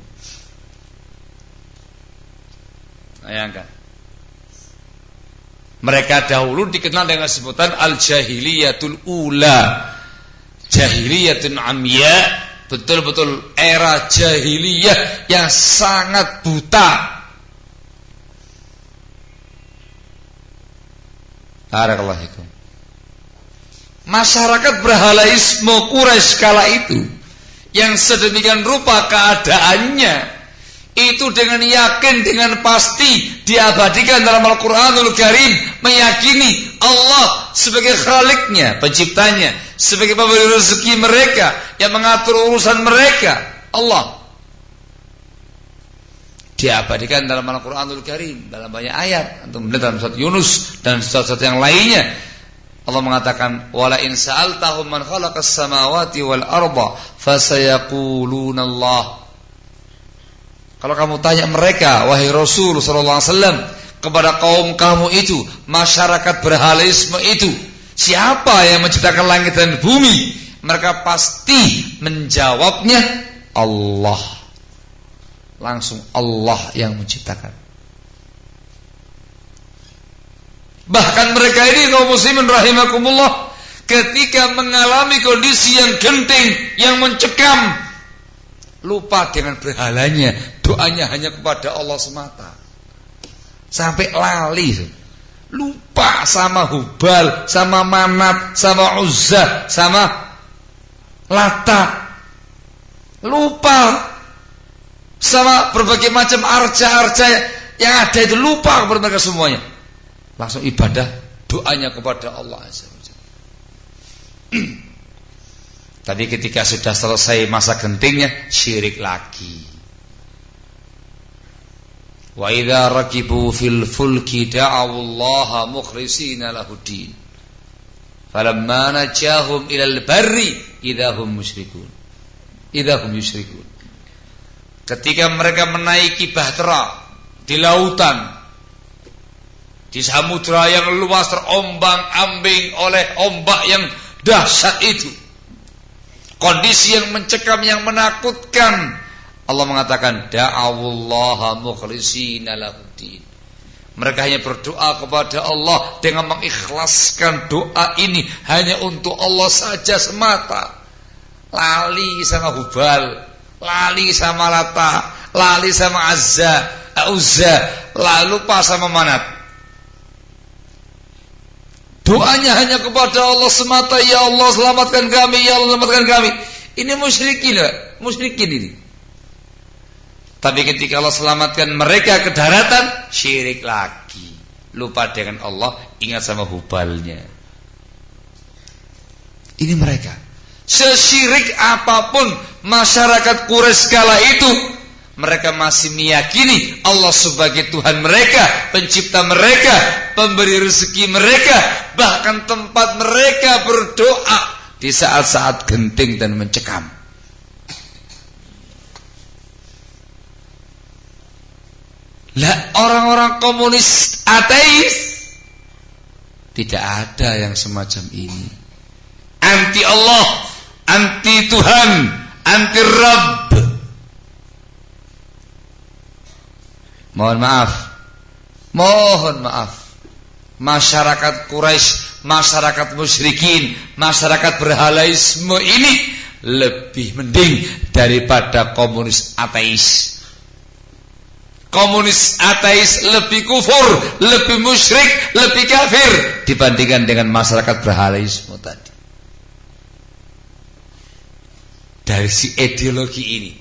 Bayangkan. Mereka dahulu dikenal dengan sebutan al-jahiliyatul ula, jahiliyatun amya, betul-betul era jahiliyah yang sangat buta. Barakallahu fikum. Masyarakat berhalaisme Quraisy kala itu yang sedemikian rupa keadaannya, itu dengan yakin, dengan pasti diabadikan dalam Al-Quranul Karim, meyakini Allah sebagai Khaliknya, penciptanya, sebagai pemberi rezeki mereka, yang mengatur urusan mereka, Allah. Diabadikan dalam Al-Quranul Karim dalam banyak ayat, atau dalam surat Yunus dan surat-surat yang lainnya. Allah mengatakan, wala in sa'altahum man khalaqas samawati wal arda fasayaquluna Allah. Kalau kamu tanya mereka, wahai Rasul sallallahu alaihi wasallam, kepada kaum kamu itu, masyarakat berhalaisme itu, siapa yang menciptakan langit dan bumi? Mereka pasti menjawabnya Allah. Langsung Allah yang menciptakan. Bahkan mereka ini kaum muslimin rahimakumullah, ketika mengalami kondisi yang genting, yang mencekam, lupa dengan berhalanya, doanya hanya kepada Allah semata. Sampai lali, lupa sama Hubal, sama Manat, sama Uzza, sama Lata. Lupa sama berbagai macam arca-arca yang ada itu, lupa kepada mereka semuanya. Langsung ibadah, doanya kepada Allah Azza wa Jalla. Tapi ketika sudah selesai masa gentingnya, syirik lagi. Wa idza rakibu fil fulki da'awullaha mukhlishina lahuddin. Falamma najahum ilal barri idahum musyrikun. Idahum yusyrikun. Ketika mereka menaiki bahtera di lautan, di samudra yang luas terombang-ambing oleh ombak yang dahsyat itu, kondisi yang mencekam, yang menakutkan, Allah mengatakan da'awullaha mukhlishina lahuddin. Mereka hanya berdoa kepada Allah dengan mengikhlaskan doa ini hanya untuk Allah saja semata. Lali sama Hubal, lali sama Lata, lali sama Uzza, lalu lupa sama Manat. Doanya hanya kepada Allah semata. Ya Allah selamatkan kami, ya Allah selamatkan kami. Ini musyrikin ini. Tapi ketika Allah selamatkan mereka ke daratan, syirik lagi. Lupa dengan Allah, ingat sama Hubalnya. Ini mereka. Sesyirik apapun masyarakat Quraisy kala itu, mereka masih meyakini Allah sebagai Tuhan mereka, pencipta mereka, pemberi rezeki mereka, bahkan tempat mereka berdoa di saat-saat genting dan mencekam. Lah orang-orang komunis ateis tidak ada yang semacam ini. Anti Allah, anti Tuhan, anti Rabb. Mohon maaf. Masyarakat Quraisy, masyarakat musyrikin, masyarakat berhalaisme ini lebih mending daripada komunis ateis. Komunis ateis lebih kufur, lebih musyrik, lebih kafir dibandingkan dengan masyarakat berhalaisme tadi. Dari si ideologi ini.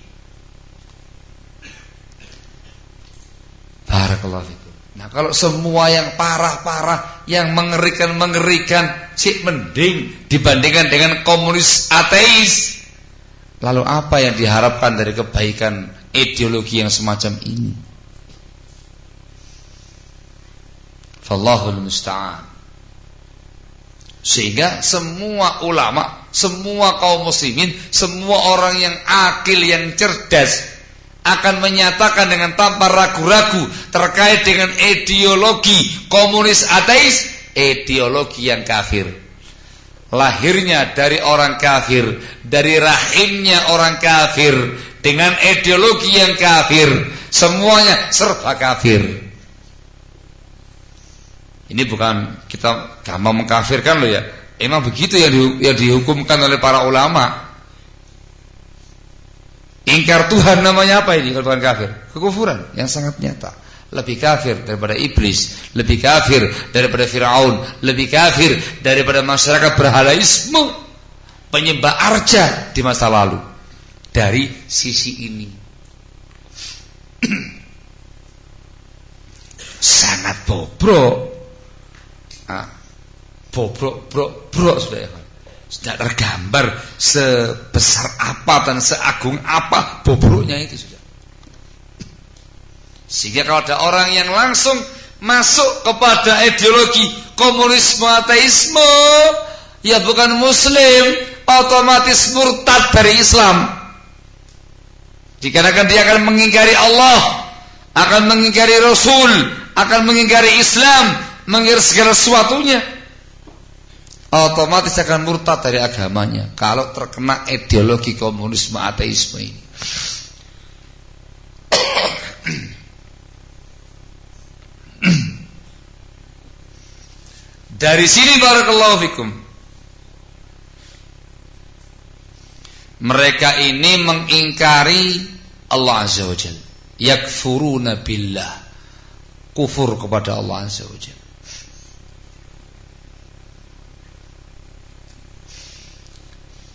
Barakallahu fikum. Nah, kalau semua yang parah-parah, yang mengerikan-mengerikan, sih mending dibandingkan dengan komunis ateis. Lalu apa yang diharapkan dari kebaikan ideologi yang semacam ini? Fallahul musta'an. Sehingga semua ulama, semua kaum muslimin, semua orang yang akil, yang cerdas akan menyatakan dengan tanpa ragu-ragu terkait dengan ideologi komunis ateis, ideologi yang kafir. Lahirnya dari orang kafir, dari rahimnya orang kafir, dengan ideologi yang kafir, semuanya serba kafir. Ini bukan kita gampang mengkafirkan loh ya. Emang begitu yang dihukumkan oleh para ulama. Ingkar Tuhan namanya apa ini kalau bukan kafir? Kekufuran yang sangat nyata. Lebih kafir daripada iblis, lebih kafir daripada Firaun, lebih kafir daripada masyarakat berhalaisme, penyembah arca di masa lalu. Dari sisi ini sangat bobrok. Bobrok sudah tergambar sebesar apa dan seagung apa bobroknya itu sudah. Sehingga kalau ada orang yang langsung masuk kepada ideologi komunisme ateisme, ya bukan muslim, otomatis murtad dari Islam. Dikarenakan dia akan mengingkari Allah, akan mengingkari Rasul, akan mengingkari Islam, mengingkari segala sesuatunya, otomatis akan murtad dari agamanya kalau terkena ideologi komunisme ateisme ini. Dari sini barakallahu fikum, mereka ini mengingkari Allah Azza wa Jalla, yakfuruna billah, kufur kepada Allah Azza wa Jalla.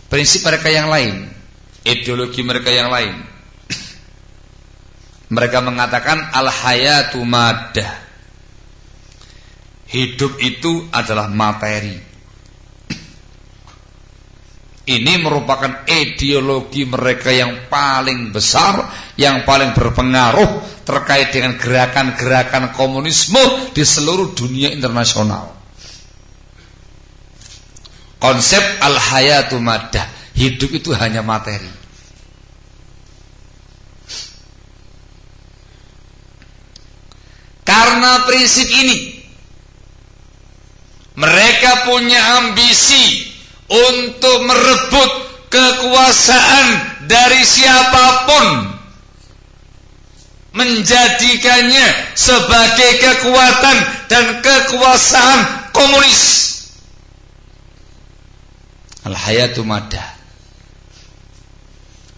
Prinsip mereka yang lain, ideologi mereka yang lain, mereka mengatakan al-hayatu maddah, hidup itu adalah materi. Ini merupakan ideologi mereka yang paling besar, yang paling berpengaruh terkait dengan gerakan-gerakan komunisme di seluruh dunia internasional. Konsep al-hayatu maddah, hidup itu hanya materi. Karena prinsip ini, mereka punya ambisi untuk merebut kekuasaan dari siapapun, menjadikannya sebagai kekuatan dan kekuasaan komunis. Al-hayatu maddah.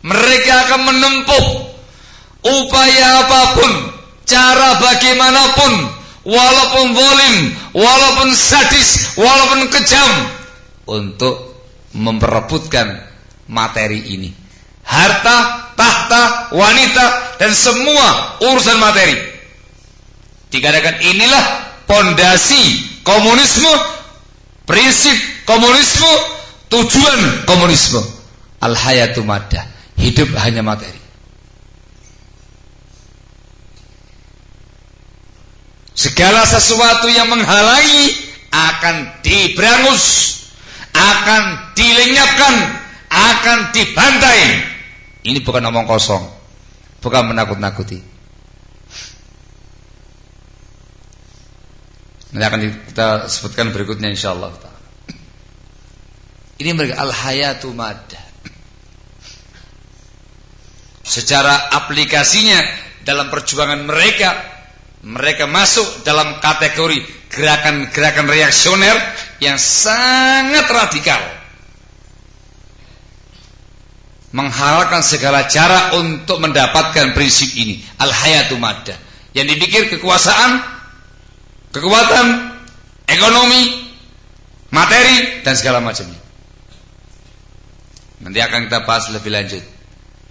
Mereka akan menempuh upaya apapun, cara bagaimanapun, walaupun zalim, walaupun sadis, walaupun kejam, untuk memperebutkan materi ini. Harta, tahta, wanita, dan semua urusan materi. Dikatakan inilah pondasi komunisme, prinsip komunisme, tujuan komunisme. Al-hayatu maddah, hidup hanya materi. Segala sesuatu yang menghalangi akan diberangus, akan dilenyapkan, akan dibantai. Ini bukan omong kosong, bukan menakut-nakuti. Ini akan kita sebutkan berikutnya insyaallah. Ini mereka al-hayatu maddah. Secara aplikasinya dalam perjuangan mereka masuk dalam kategori gerakan-gerakan reaksioner yang sangat radikal, menghalalkan segala cara untuk mendapatkan prinsip ini, al-hayatu maddah. Yang dipikir kekuasaan, kekuatan, ekonomi, materi, dan segala macamnya. Nanti akan kita bahas lebih lanjut.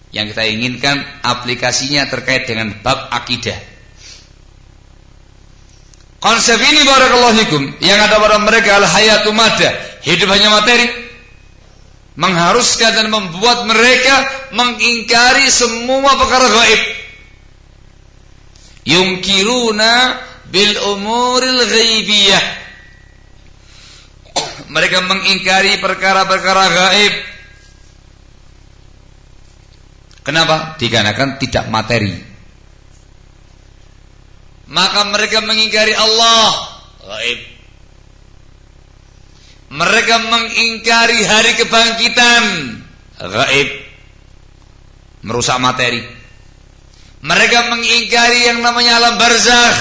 Yang kita inginkan aplikasinya terkait dengan bab akidah. Konsep ini barakallahu fikum yang ada pada mereka al-hayatu maddah, hidup hanya materi, mengharuskan dan membuat mereka mengingkari semua perkara gaib. Yungkiruna bil umuril ghaibiyah. Mereka mengingkari perkara-perkara gaib. Kenapa? Dikarenakan tidak materi. Maka mereka mengingkari Allah, gaib. Mereka mengingkari hari kebangkitan, gaib, merusak materi. Mereka mengingkari yang namanya alam barzakh,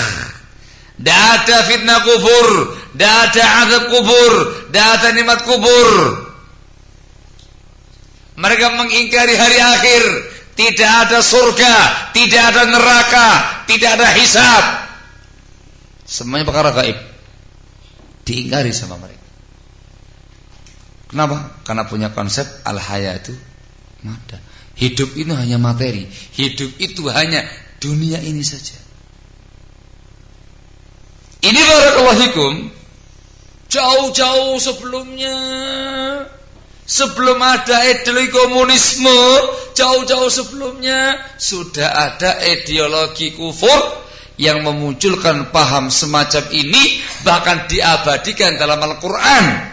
Tidak ada fitnah kubur, tidak ada azab kubur, tidak ada nikmat kubur. Mereka mengingkari hari akhir. Tidak ada surga, tidak ada neraka, tidak ada hisab. Semuanya perkara gaib. Diingkari sama mereka. Kenapa? Karena punya konsep al-hayatu mada. Hidup ini hanya materi. Hidup itu hanya dunia ini saja. Ini barakallahu fikum. Jauh-jauh sebelumnya, sebelum ada ideologi komunisme, jauh-jauh sebelumnya sudah ada ideologi kufur yang memunculkan paham semacam ini, bahkan diabadikan dalam Al-Quran.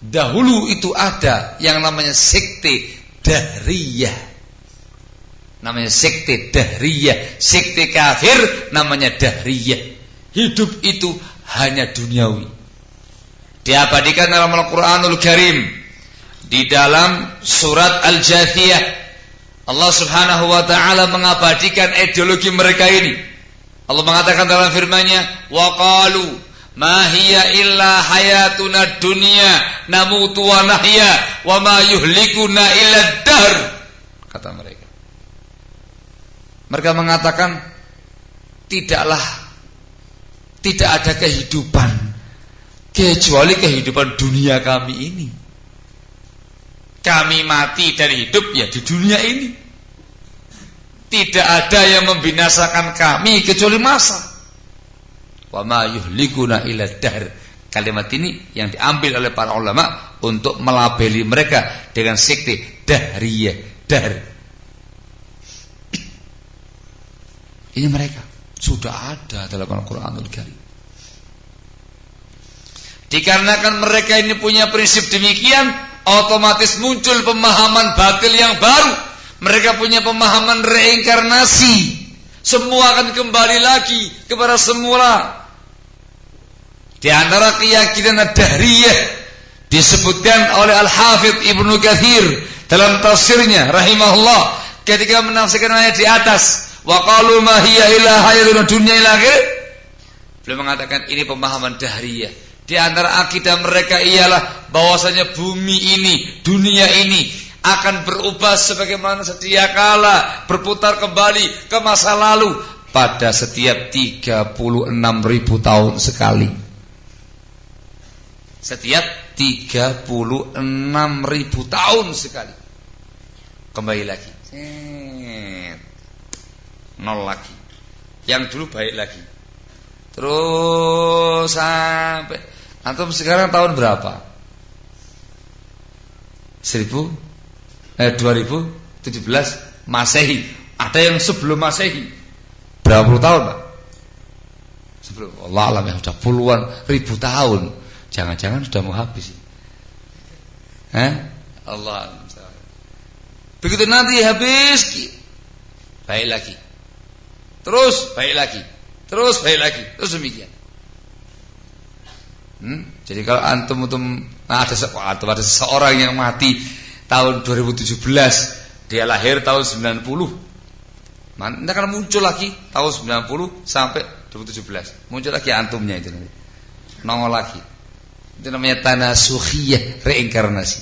Dahulu itu ada yang namanya sekte Dahriyah. Namanya sekte Dahriyah. Sekte kafir namanya Dahriyah. Hidup itu hanya duniawi. Diabadikan dalam Al-Quranul Karim. Di dalam surat Al-Jathiyah, Allah subhanahu wa ta'ala mengabadikan ideologi mereka ini. Allah mengatakan dalam firman-Nya, wa qalu ma hiya illa hayatuna dunya namutu wa nahya wa ma yuhlikuna illa dahr. Kata mereka. Mereka mengatakan tidak ada kehidupan kecuali kehidupan dunia kami ini. Kami mati dan hidup ya di dunia ini. Tidak ada yang membinasakan kami kecuali masa. Wa ma yuhlikuna illa dahr. Kalimat ini yang diambil oleh para ulama untuk melabeli mereka dengan sekte Dahriyah. Dahr. Ini mereka sudah ada dalam Al-Quranul Karim. Dikarenakan mereka ini punya prinsip demikian, otomatis muncul pemahaman batil yang baru. Mereka punya pemahaman reinkarnasi. Semua akan kembali lagi kepada semula. Di antara keyakinan Dahriyah disebutkan oleh Al-Hafidh Ibnu Katsir dalam tafsirnya rahimahullah ketika menafsirkan ayat di atas, wa qalu ma hiya illa hayatun dunya ila akhir. Beliau mengatakan ini pemahaman Dahriyah. Di antara akidah mereka ialah bahwasanya bumi ini, dunia ini akan berubah sebagaimana sedia kala berputar kembali ke masa lalu pada setiap 36.000 tahun sekali. Setiap 36.000 tahun sekali kembali lagi. Nol lagi. Yang dulu baik lagi. Terus sampai antum sekarang tahun berapa? 2017 Masehi. Ada yang sebelum Masehi. Berapa puluh tahun, Pak? Sebelum Allah alam ya sudah puluhan ribu tahun. Jangan-jangan sudah mau habis. Allah. Begitu nanti habis, baik lagi. Terus baik lagi. Terus baik lagi. Terus demikian. Jadi kalau antum ada seseorang yang mati tahun 2017, dia lahir tahun 90. Nanti akan muncul lagi tahun 90 sampai 2017. Muncul lagi antumnya itu nanti. Nongol lagi. Itu namanya tanasukhiyah, reinkarnasi.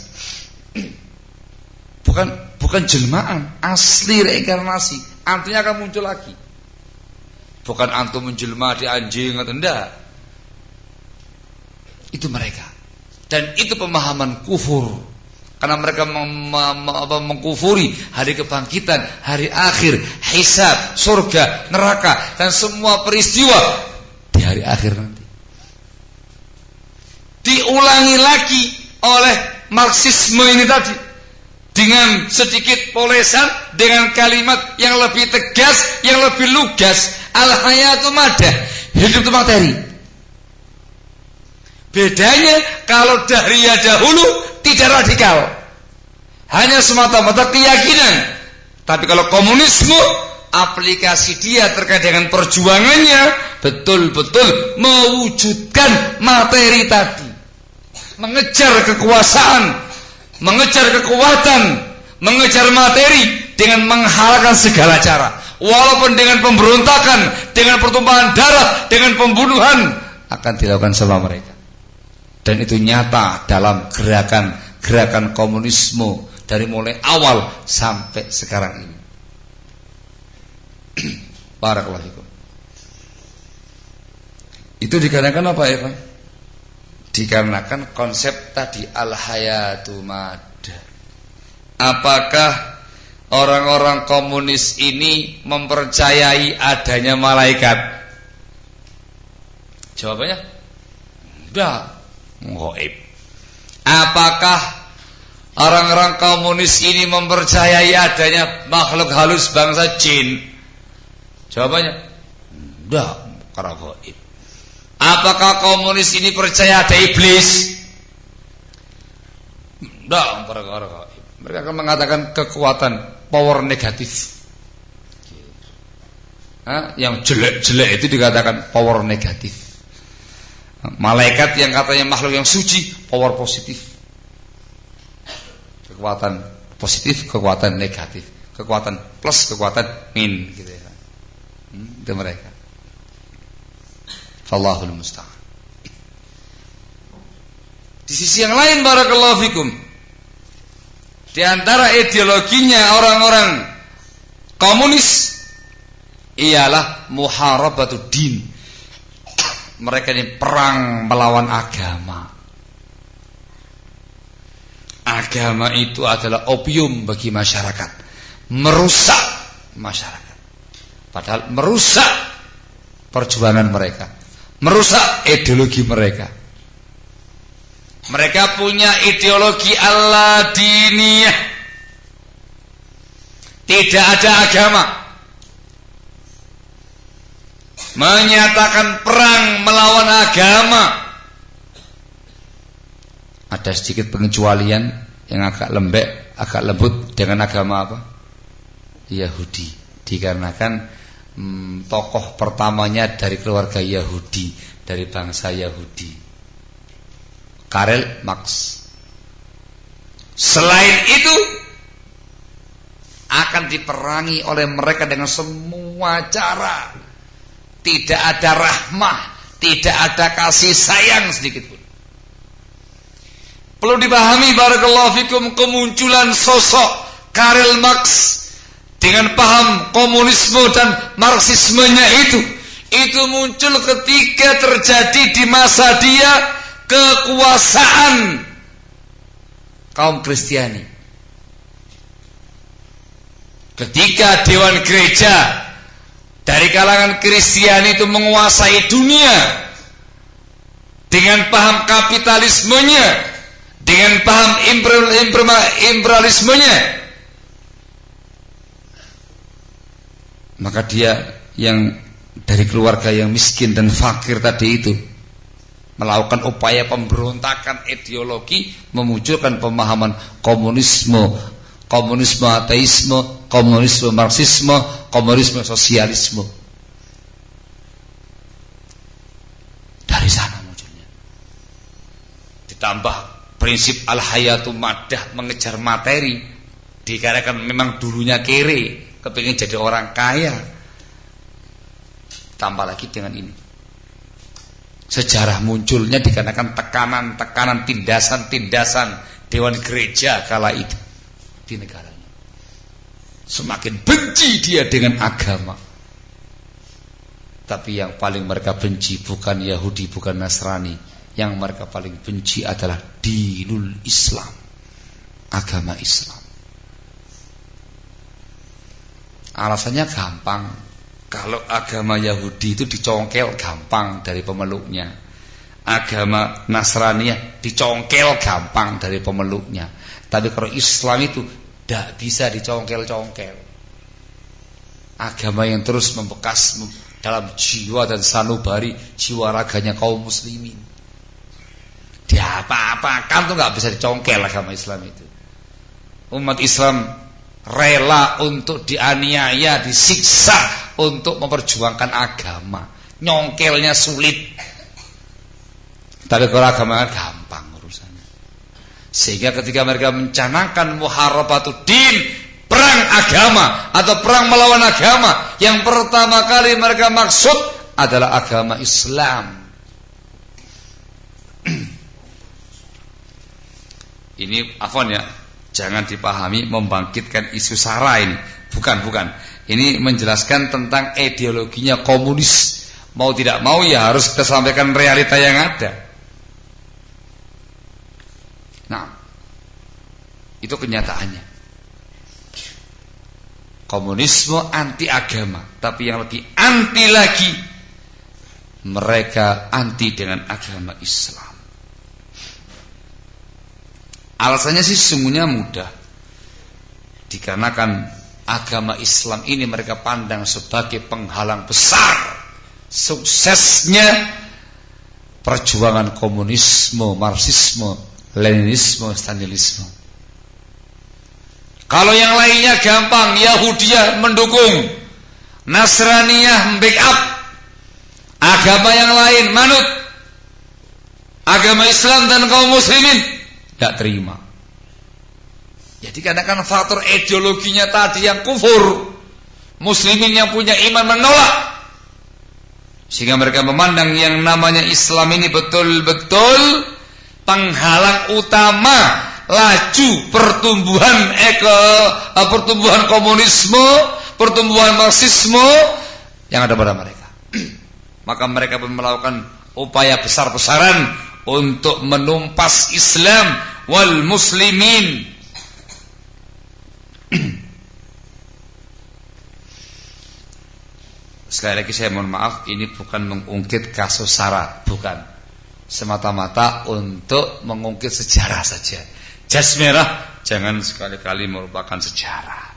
Bukan jelmaan, asli reinkarnasi. Antumnya akan muncul lagi. Bukan antum menjelma di anjing atau enggak. Itu mereka. Dan itu pemahaman kufur. Karena mereka mengkufuri hari kebangkitan, hari akhir, hisab, surga, neraka, dan semua peristiwa di hari akhir nanti. Diulangi lagi oleh Marxisme ini tadi dengan sedikit polesan, dengan kalimat yang lebih tegas, yang lebih lugas. Al-hayatu madah, hidup itu materi. Bedanya kalau Dahriyah dahulu tidak radikal, hanya semata-mata keyakinan. Tapi kalau komunisme, aplikasi dia terkait dengan perjuangannya betul-betul mewujudkan materi tadi, mengejar kekuasaan, mengejar kekuatan, mengejar materi dengan menghalalkan segala cara. walaupun dengan pemberontakan, dengan pertumpahan darah, dengan pembunuhan, akan dilakukan sama mereka. Dan itu nyata dalam gerakan komunisme dari mulai awal sampai sekarang ini. Barakallahu fikum. Itu dikarenakan apa ya Pak? Dikarenakan konsep tadi al-hayatu madda. Apakah orang-orang komunis ini mempercayai adanya malaikat? Jawabannya enggak, gaib. Apakah orang-orang komunis ini mempercayai adanya makhluk halus bangsa jin? Jawabannya enggak, karena gaib. Apakah komunis ini percaya ada iblis? Enggak, karena gaib. Mereka akan mengatakan kekuatan power negatif. Yang jelek-jelek itu dikatakan power negatif. Malaikat yang katanya makhluk yang suci, power positif. Kekuatan positif, kekuatan negatif. Kekuatan plus, kekuatan min gitu ya. Itu mereka. Allahul musta'an. Di sisi yang lain barakallahu fikum, di antara ideologinya orang-orang komunis ialah muharabatud din. Mereka ini perang melawan agama. Agama itu adalah opium bagi masyarakat, merusak masyarakat. Padahal merusak perjuangan mereka, merusak ideologi mereka. Mereka punya ideologi al-diniyah. Tidak ada agama. Menyatakan perang melawan agama. Ada sedikit pengecualian yang agak lembek, agak lembut dengan agama apa? Yahudi. Dikarenakan tokoh pertamanya dari keluarga Yahudi, dari bangsa Yahudi, Karl Marx. Selain itu akan diperangi oleh mereka dengan semua cara. Tidak ada rahmah, tidak ada kasih sayang sedikit pun. Perlu dipahami barakallahu fikum, kemunculan sosok Karl Marx dengan paham komunisme dan marxismenya itu muncul ketika terjadi di masa dia kekuasaan kaum Kristiani. Ketika dewan gereja dari kalangan Kristiani itu menguasai dunia dengan paham kapitalismenya, dengan paham imperialismenya, maka dia yang dari keluarga yang miskin dan fakir tadi itu melakukan upaya pemberontakan ideologi, memunculkan pemahaman komunisme, komunisme ateisme, komunisme marxisme, komunisme sosialisme. Dari sana munculnya. Ditambah prinsip al-hayatu maddah, mengejar materi, dikarenakan memang dulunya kere, kepingin jadi orang kaya. Tambah lagi dengan ini, sejarah munculnya dikarenakan tekanan-tekanan, tindasan-tindasan dewan gereja kala itu di negaranya. Semakin benci dia dengan agama. Tapi yang paling mereka benci bukan Yahudi, bukan Nasrani. Yang mereka paling benci adalah dinul Islam, agama Islam. Alasannya gampang. Kalau agama Yahudi itu dicongkel gampang dari pemeluknya. Agama Nasrani dicongkel gampang dari pemeluknya. Tapi kalau Islam itu tidak bisa dicongkel-congkel. Agama yang terus membekas dalam jiwa dan sanubari jiwa raganya kaum muslimin. Dia apa-apakan tuh nggak bisa dicongkel agama Islam itu. Umat Islam rela untuk dianiaya, disiksa untuk memperjuangkan agama. Nyongkelnya sulit. Tapi kalau agama gampang urusannya. Sehingga ketika mereka mencanangkan muharabatud din, perang agama atau perang melawan agama, yang pertama kali mereka maksud adalah agama Islam. Ini afwan ya, jangan dipahami membangkitkan isu sara ini. Bukan. Ini menjelaskan tentang ideologinya komunis. Mau tidak mau ya harus kita sampaikan realita yang ada. Nah, itu kenyataannya. Komunisme anti agama, tapi yang lebih anti lagi, mereka anti dengan agama Islam. Alasannya sih sesungguhnya mudah. Dikarenakan agama Islam ini mereka pandang sebagai penghalang besar suksesnya perjuangan komunisme, marxisme, leninisme, stalinisme. Kalau yang lainnya gampang, Yahudiyah mendukung, Nasraniyah backup, agama yang lain manut, agama Islam dan kaum muslimin tidak terima. Jadi kadang-kadang faktor ideologinya tadi yang kufur, muslimin yang punya iman menolak, sehingga mereka memandang yang namanya Islam ini betul-betul penghalang utama laju pertumbuhan komunisme, pertumbuhan marxisme yang ada pada mereka. Maka mereka pun melakukan upaya besar-besaran untuk menumpas Islam wal muslimin. Sekali lagi saya mohon maaf, ini bukan mengungkit kasus sara, bukan. Semata-mata untuk mengungkit sejarah saja. Jas merah jangan sekali-kali merupakan sejarah.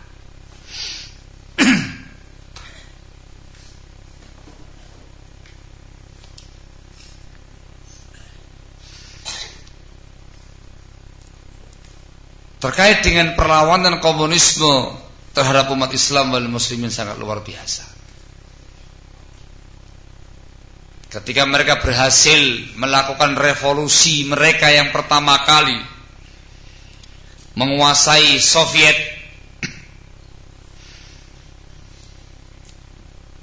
Terkait dengan perlawanan komunisme terhadap umat Islam wal muslimin sangat luar biasa. Ketika mereka berhasil melakukan revolusi mereka yang pertama kali menguasai Soviet,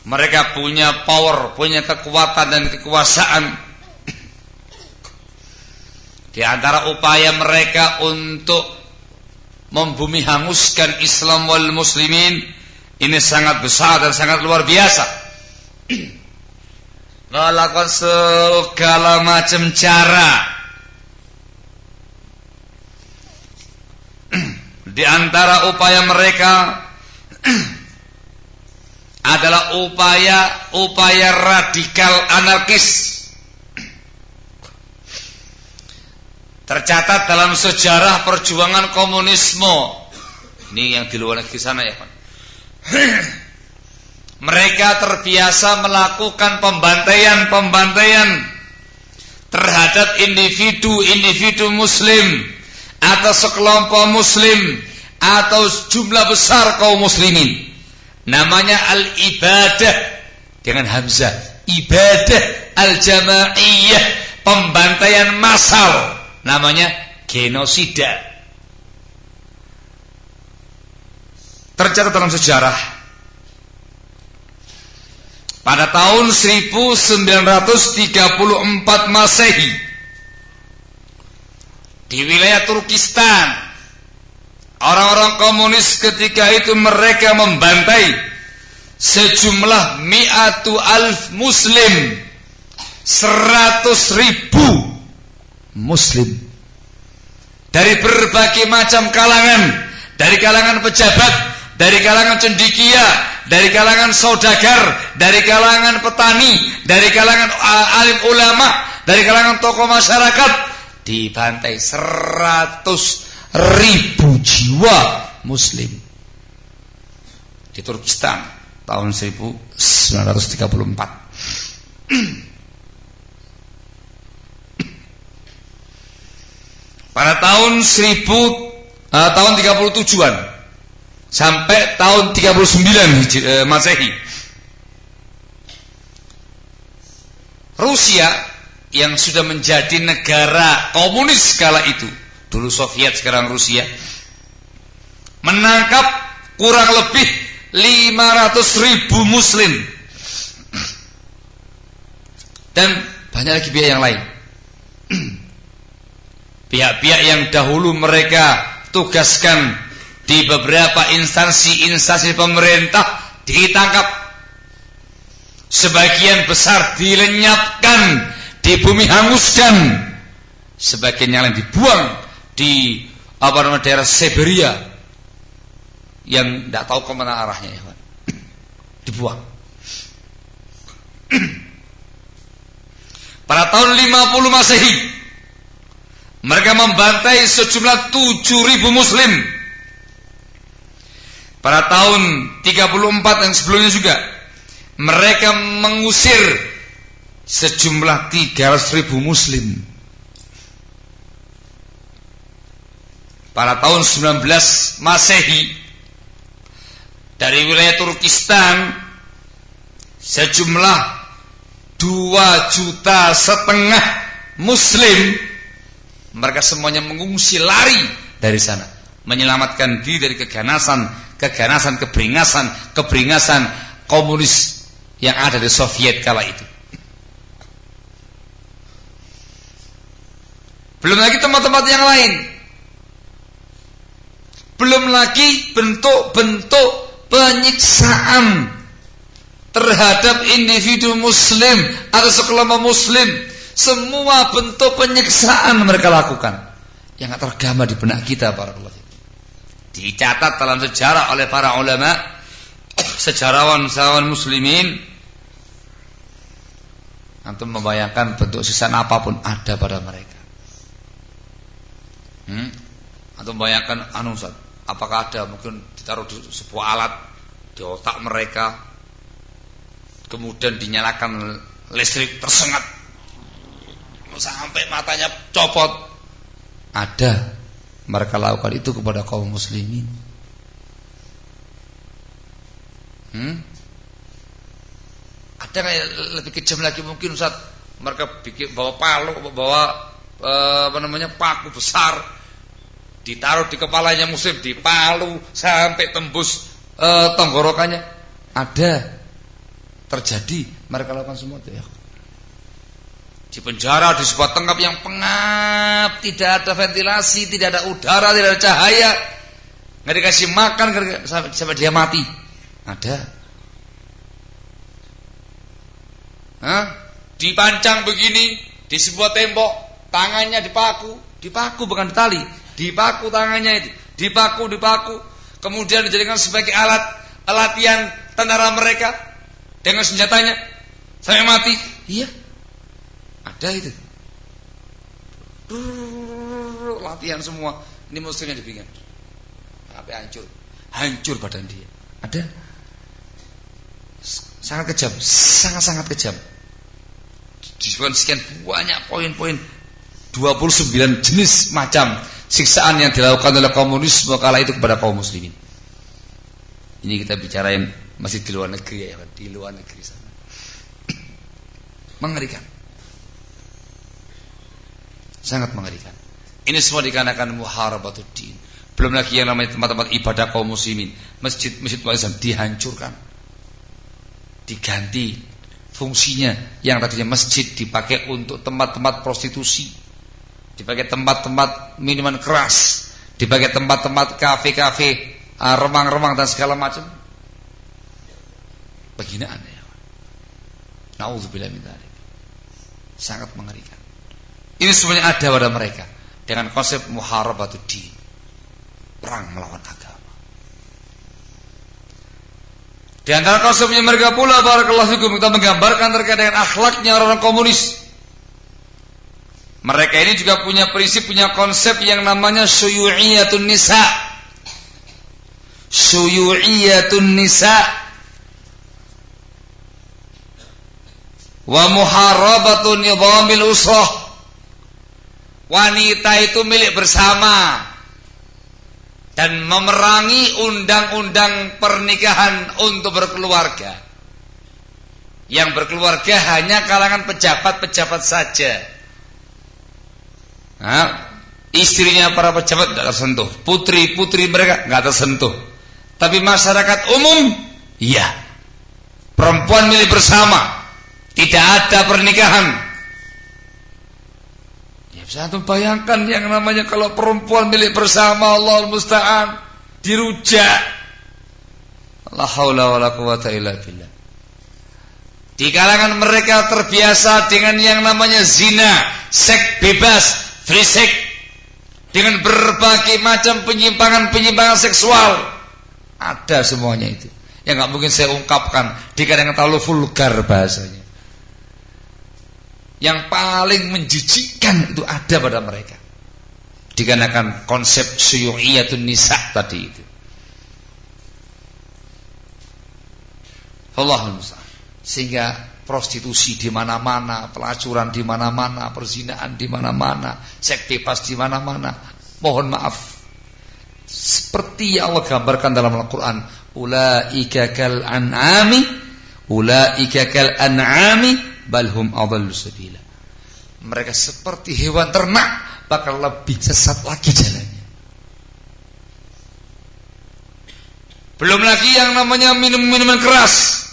mereka punya power, punya kekuatan dan kekuasaan. Di antara upaya mereka untuk membumi hanguskan Islam wal muslimin ini sangat besar dan sangat luar biasa. Melakukan segala macam cara. Di antara upaya mereka adalah upaya radikal anarkis. Tercatat dalam sejarah perjuangan komunisme. Ini yang di luar negeri sana ya Pak. Mereka terbiasa melakukan pembantaian terhadap individu muslim atau sekelompok muslim atau jumlah besar kaum muslimin. Namanya al-ibadah dengan hamzah, ibadah al-jamaiyah, pembantaian massal, namanya genosida. Tercatat dalam sejarah pada tahun 1934 Masehi di wilayah Turkistan, orang-orang komunis ketika itu mereka membantai sejumlah 100.000 muslim, 100.000 muslim dari berbagai macam kalangan, dari kalangan pejabat, dari kalangan cendekia, dari kalangan saudagar, dari kalangan petani, dari kalangan alim ulama, dari kalangan tokoh masyarakat, dibantai 100.000 jiwa muslim di Turkistan tahun 1934. Pada tahun 37-an sampai tahun 39 Masehi, Rusia yang sudah menjadi negara komunis kala itu, dulu Soviet sekarang Rusia, menangkap kurang lebih 500.000 muslim. Dan banyak lagi pihak yang lain. Pihak-pihak yang dahulu mereka tugaskan di beberapa instansi pemerintah ditangkap. Sebagian besar dilenyapkan, di bumi hanguskan. Sebagian yang lain dibuang di daerah Siberia yang tidak tahu kemana arahnya, ya, dibuang. Pada tahun 50 Masehi mereka membantai sejumlah 7.000 muslim. Pada tahun 34 yang sebelumnya juga mereka mengusir sejumlah 300.000 muslim. Pada tahun 19 Masehi dari wilayah Turkistan sejumlah 2,5 juta muslim, mereka semuanya mengungsi, lari dari sana, menyelamatkan diri dari keganasan, keberingasan komunis yang ada di Soviet kala itu. Belum lagi tempat-tempat yang lain, belum lagi bentuk-bentuk penyiksaan terhadap individu muslim atau sekelompok muslim. Semua bentuk penyiksaan mereka lakukan yang tergambar di benak kita, barakallahu fikum. Dicatat dalam sejarah oleh para ulama, sejarawan muslimin. Antum membayangkan bentuk siksaan apapun ada pada mereka. Antum membayangkan apakah ada mungkin ditaruh di sebuah alat di otak mereka, kemudian dinyalakan listrik, tersengat sampai matanya copot. Ada, mereka lakukan itu kepada kaum muslimin. Ada yang lebih kejam lagi mungkin, Ustaz. Mereka bawa palu, bawa paku besar, ditaruh di kepalanya muslim, dipalu sampai tembus tenggorokannya. Ada, terjadi, mereka lakukan semua itu, ya. Di penjara, di sebuah tempat yang pengap, tidak ada ventilasi, tidak ada udara, tidak ada cahaya, nggak dikasih makan sampai dia mati. Ada. Dipancang begini di sebuah tembok, tangannya dipaku bukan ditali, dipaku tangannya itu, dipaku, kemudian dijadikan sebagai alat latihan tentara mereka dengan senjatanya sampai mati. Iya, ada itu. Latihan semua. Ini muslimnya dibikin sampai hancur badan dia. Ada. Sangat kejam, sangat kejam. Disebutkan sekian banyak poin-poin, 29 jenis macam siksaan yang dilakukan oleh komunisme kala itu kepada kaum muslimin. Ini kita bicarain masih di luar negeri, ya, di luar negeri sana. Mengerikan. Sangat mengerikan. Ini semua dikarenakan muharabatuddin. Belum lagi yang namanya tempat-tempat ibadah kaum muslimin, masjid-masjid Islam dihancurkan, diganti fungsinya. Yang tadinya masjid dipakai untuk tempat-tempat prostitusi, dipakai tempat-tempat minuman keras, dipakai tempat-tempat kafe-kafe, remang-remang dan segala macam. Penghinaan, ya. Nauzubillah min dzalik. Sangat mengerikan. Ini semuanya ada pada mereka dengan konsep muharabatuddin, perang melawan agama. Di antara konsepnya mereka pula, barakallahu fikum, kita menggambarkan terkait dengan akhlaknya orang komunis. Mereka ini juga punya prinsip, punya konsep yang namanya syuyu'iyatun nisa. Syuyu'iyatun nisa wa muharabatun nizamil usrah. Wanita itu milik bersama dan memerangi undang-undang pernikahan untuk berkeluarga. Yang berkeluarga hanya kalangan pejabat-pejabat saja. Istrinya para pejabat tidak tersentuh, putri-putri mereka tidak tersentuh. Tapi masyarakat umum, iya. Perempuan milik bersama, tidak ada pernikahan. Ya bisa antum bayangkan yang namanya kalau perempuan milik bersama, Allahul musta'an, dirujak. La haula wala quwata illa billah. Di kalangan mereka terbiasa dengan yang namanya zina, seks bebas, free sex, dengan berbagai macam penyimpangan-penyimpangan seksual. Ada semuanya itu. Yang nggak mungkin saya ungkapkan, dikadang terlalu vulgar bahasanya. Yang paling menjijikkan itu ada pada mereka. Dikarenakan konsep syuyu'iyatun nisa tadi itu. Allahumma musta'an. Sehingga prostitusi di mana-mana, pelacuran di mana-mana, perzinaan di mana-mana, seks bebas di mana-mana. Mohon maaf, seperti yang Allah gambarkan dalam Al-Quran, ulaika kal an'ami, ulaika kal an'ami, balhum adallu sabila. Mereka seperti hewan ternak, bakal lebih sesat lagi jalannya. Belum lagi yang namanya minum-minuman keras.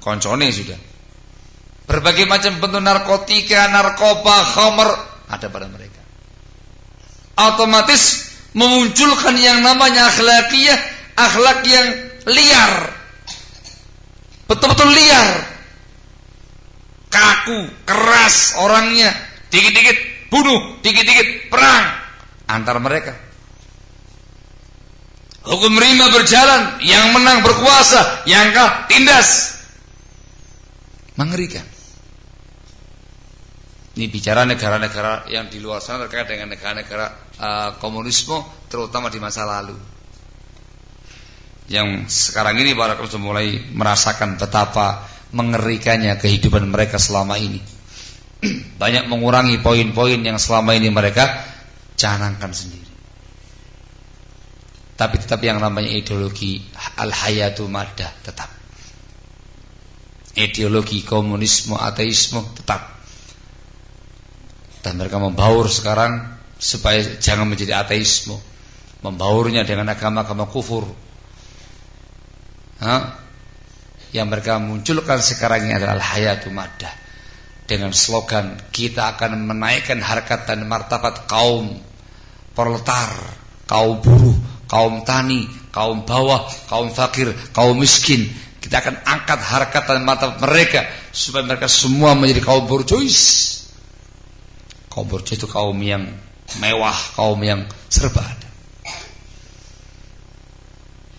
Koncone sudah. Berbagai macam bentuk narkotika, narkoba, khamr ada pada mereka. Otomatis memunculkan yang namanya akhlakiyah, akhlak yang liar. Betul-betul liar. Kaku, keras orangnya, dikit-dikit bunuh, dikit-dikit perang antar mereka. Hukum rimba berjalan, yang menang berkuasa, yang kalah tindas. Mengerikan. Ini bicara negara-negara yang di luar sana terkait dengan negara-negara komunisme, terutama di masa lalu. Yang sekarang ini para sudah mulai merasakan betapa mengerikannya kehidupan mereka selama ini. Banyak mengurangi poin-poin yang selama ini mereka canangkan sendiri. Tapi tetap yang namanya ideologi al-hayatu maddah tetap. Ideologi komunisme, ateisme tetap. Dan mereka membaur sekarang supaya jangan menjadi ateisme, membaurnya dengan agama-agama kufur. Yang mereka munculkan sekarang ini adalah al-hayatu maddah, dengan slogan kita akan menaikkan harkat dan martabat kaum proletar, kaum buruh, kaum tani, kaum bawah, kaum fakir, kaum miskin. Kita akan angkat harkat dan martabat mereka supaya mereka semua menjadi kaum borjuis. Kaum borjuis itu kaum yang mewah, kaum yang serba ada.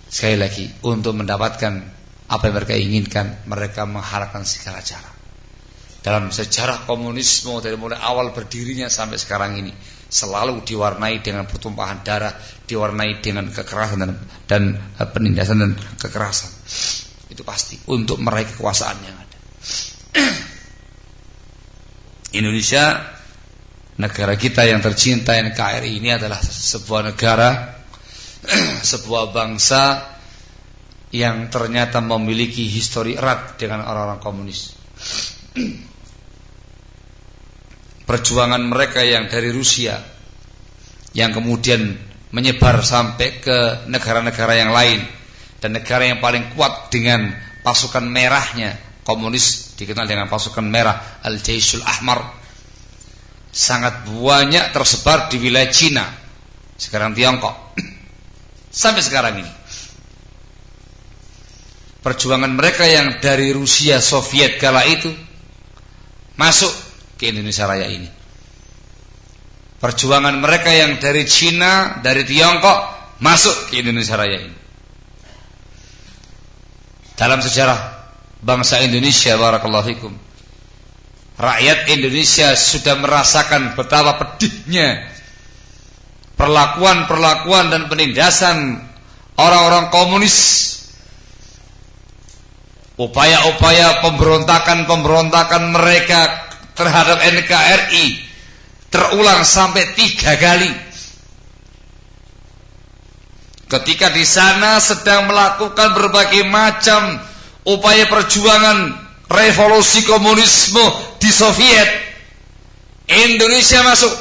Sekali lagi, untuk mendapatkan apa yang mereka inginkan, mereka menghalalkan segala cara. Dalam sejarah komunisme dari mulai awal berdirinya sampai sekarang ini, selalu diwarnai dengan pertumpahan darah, diwarnai dengan kekerasan dan penindasan dan kekerasan. Itu pasti untuk meraih kekuasaan yang ada. Indonesia, negara kita yang tercinta, NKRI ini adalah sebuah negara, sebuah bangsa yang ternyata memiliki histori erat dengan orang-orang komunis. Perjuangan mereka yang dari Rusia, yang kemudian menyebar sampai ke negara-negara yang lain, dan negara yang paling kuat dengan pasukan merahnya, komunis dikenal dengan pasukan merah, Al-Jaishul Ahmar, sangat banyak tersebar di wilayah Cina, sekarang Tiongkok, sampai sekarang ini. Perjuangan mereka yang dari Rusia Soviet kala itu masuk ke Indonesia Raya ini. Perjuangan mereka yang dari Cina, dari Tiongkok masuk ke Indonesia Raya ini. Dalam sejarah bangsa Indonesia, barakallahu fikum, rakyat Indonesia sudah merasakan betapa pedihnya perlakuan dan penindasan orang-orang komunis. Upaya-upaya pemberontakan mereka terhadap NKRI terulang sampai 3 kali. Ketika di sana sedang melakukan berbagai macam upaya perjuangan revolusi komunisme di Soviet, Indonesia masuk.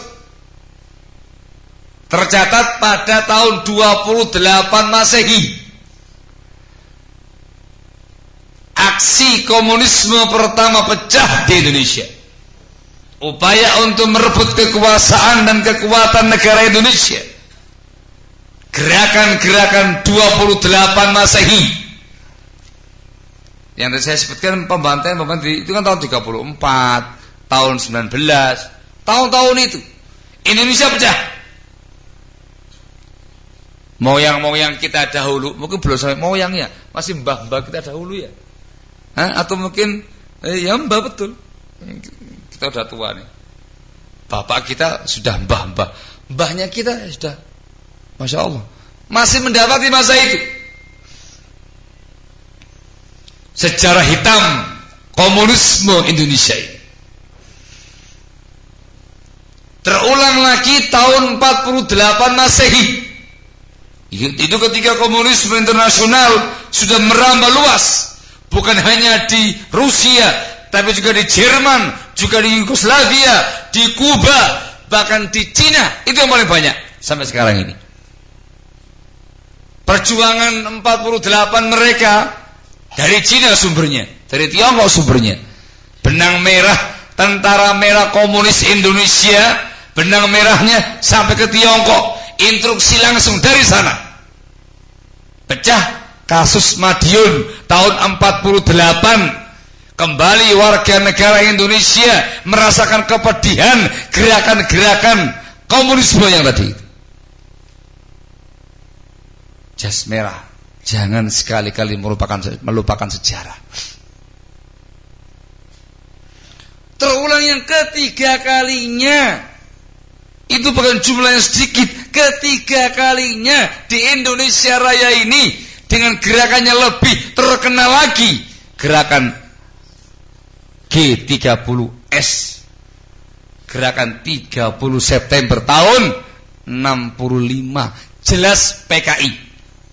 tercatat pada tahun 28 Masehi. Aksi komunisme pertama pecah di Indonesia. Upaya untuk merebut kekuasaan dan kekuatan negara Indonesia. Gerakan-gerakan 28 Masehi. Yang saya sebutkan pembantaian itu kan tahun 34, tahun 19, tahun-tahun itu Indonesia pecah. Moyang-moyang kita dahulu, mungkin belum sampai moyangnya, masih mbah-mbah kita dahulu ya. Atau mungkin ya mbah betul. Kita udah tua nih. Bapak kita sudah mbah-mbah. Mbahnya kita sudah, Masya Allah, masih mendapati masa itu. Sejarah hitam komunisme Indonesia ini. Terulang lagi tahun 48 Masehi. Itu ketika komunisme internasional sudah merambah luas. Bukan hanya di Rusia, tapi juga di Jerman, juga di Yugoslavia, di Kuba, bahkan di Cina. Itu yang paling banyak sampai sekarang ini. Perjuangan 48 mereka dari Cina sumbernya, dari Tiongkok sumbernya. Benang merah, tentara merah komunis Indonesia, benang merahnya sampai ke Tiongkok. Instruksi langsung dari sana. Pecah kasus Madiun tahun 48. Kembali warga negara Indonesia merasakan kepedihan gerakan-gerakan komunisme yang tadi. Jas merah, jangan sekali-kali melupakan sejarah. Terulang yang ketiga kalinya. Itu bukan jumlah yang sedikit. Ketiga kalinya di Indonesia Raya ini, dengan gerakannya lebih terkenal lagi, gerakan G30S, gerakan 30 September tahun 65. Jelas PKI,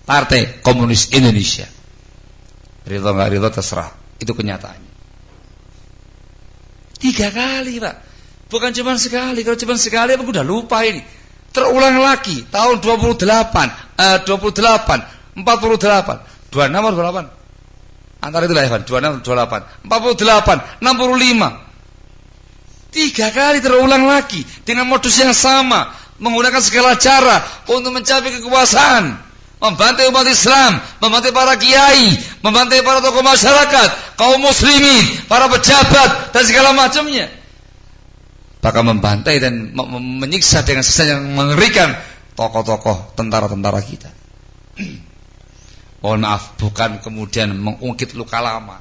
Partai Komunis Indonesia. Ridho nggak ridho terserah, itu kenyataannya. 3 kali Pak, bukan cuma sekali. Kalau cuma sekali aku udah lupa ini. Terulang lagi tahun 28, 48, 26 atau 28. Antara itu lah Evan, 26, 28, 48, 65. 3 kali terulang lagi dengan modus yang sama, menggunakan segala cara untuk mencapai kekuasaan, membantai umat Islam, membantai para kiai, membantai para tokoh masyarakat, kaum muslimin, para pejabat dan segala macamnya. Bahkan membantai dan menyiksa dengan siksa yang mengerikan tokoh-tokoh tentara-tentara kita. Mohon maaf, bukan kemudian mengungkit luka lama,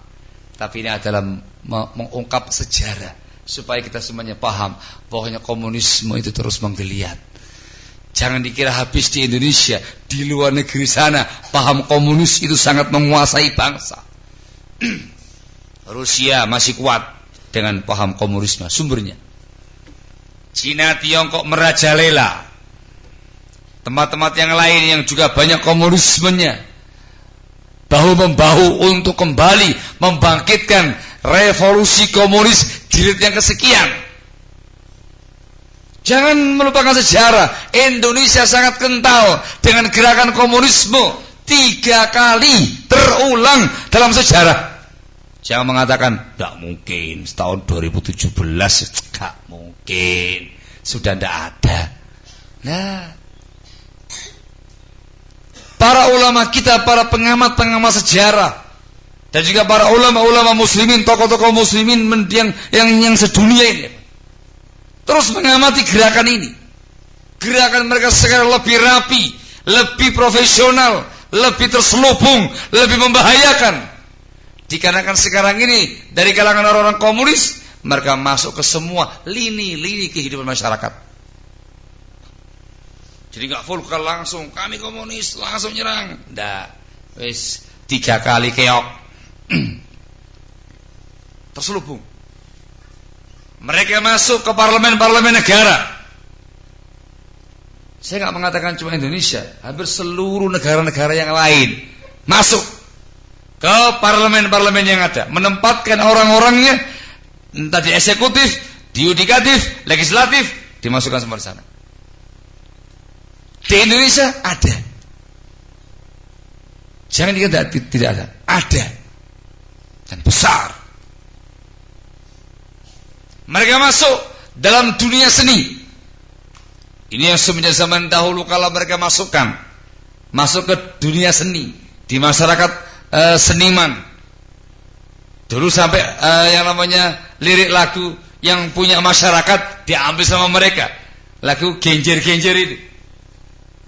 tapi ini adalah mengungkap sejarah supaya kita semuanya paham bahwanya komunisme itu terus menggeliat. Jangan dikira habis di Indonesia, di luar negeri sana paham komunis itu sangat menguasai bangsa. Rusia masih kuat dengan paham komunisme, sumbernya. Cina, Tiongkok merajalela. Tempat-tempat yang lain yang juga banyak komunismenya, bahu-membahu untuk kembali membangkitkan revolusi komunis jilid yang kesekian. Jangan melupakan sejarah. Indonesia sangat kental dengan gerakan komunisme. 3 kali terulang dalam sejarah. Jangan mengatakan tidak mungkin tahun 2017, tidak mungkin, sudah tidak ada. Nah, para ulama kita, para pengamat-pengamat sejarah, dan juga para ulama-ulama muslimin, tokoh-tokoh muslimin yang sedunia ini, terus mengamati gerakan ini. Gerakan mereka sekarang lebih rapi, lebih profesional, lebih terselubung, lebih membahayakan. Dikarenakan sekarang ini dari kalangan orang-orang komunis, mereka masuk ke semua lini-lini kehidupan masyarakat. Jadi nggak vulgar langsung kami komunis langsung nyerang. Nggak, wis 3 kali keok. Terselubung. Mereka masuk ke parlemen-parlemen negara. Saya nggak mengatakan cuma Indonesia, hampir seluruh negara-negara yang lain masuk ke parlemen-parlemen yang ada, menempatkan orang-orangnya entah di eksekutif, di yudikatif, legislatif, dimasukkan semua di sana. Di Indonesia ada. Jangan dikira tidak ada. Ada. Dan besar. Mereka masuk dalam dunia seni. Ini yang semenjak zaman dahulu kala mereka masuk ke dunia seni di masyarakat seniman. Dulu sampai yang namanya lirik lagu yang punya masyarakat diambil sama mereka. Lagu genjer-genjer itu.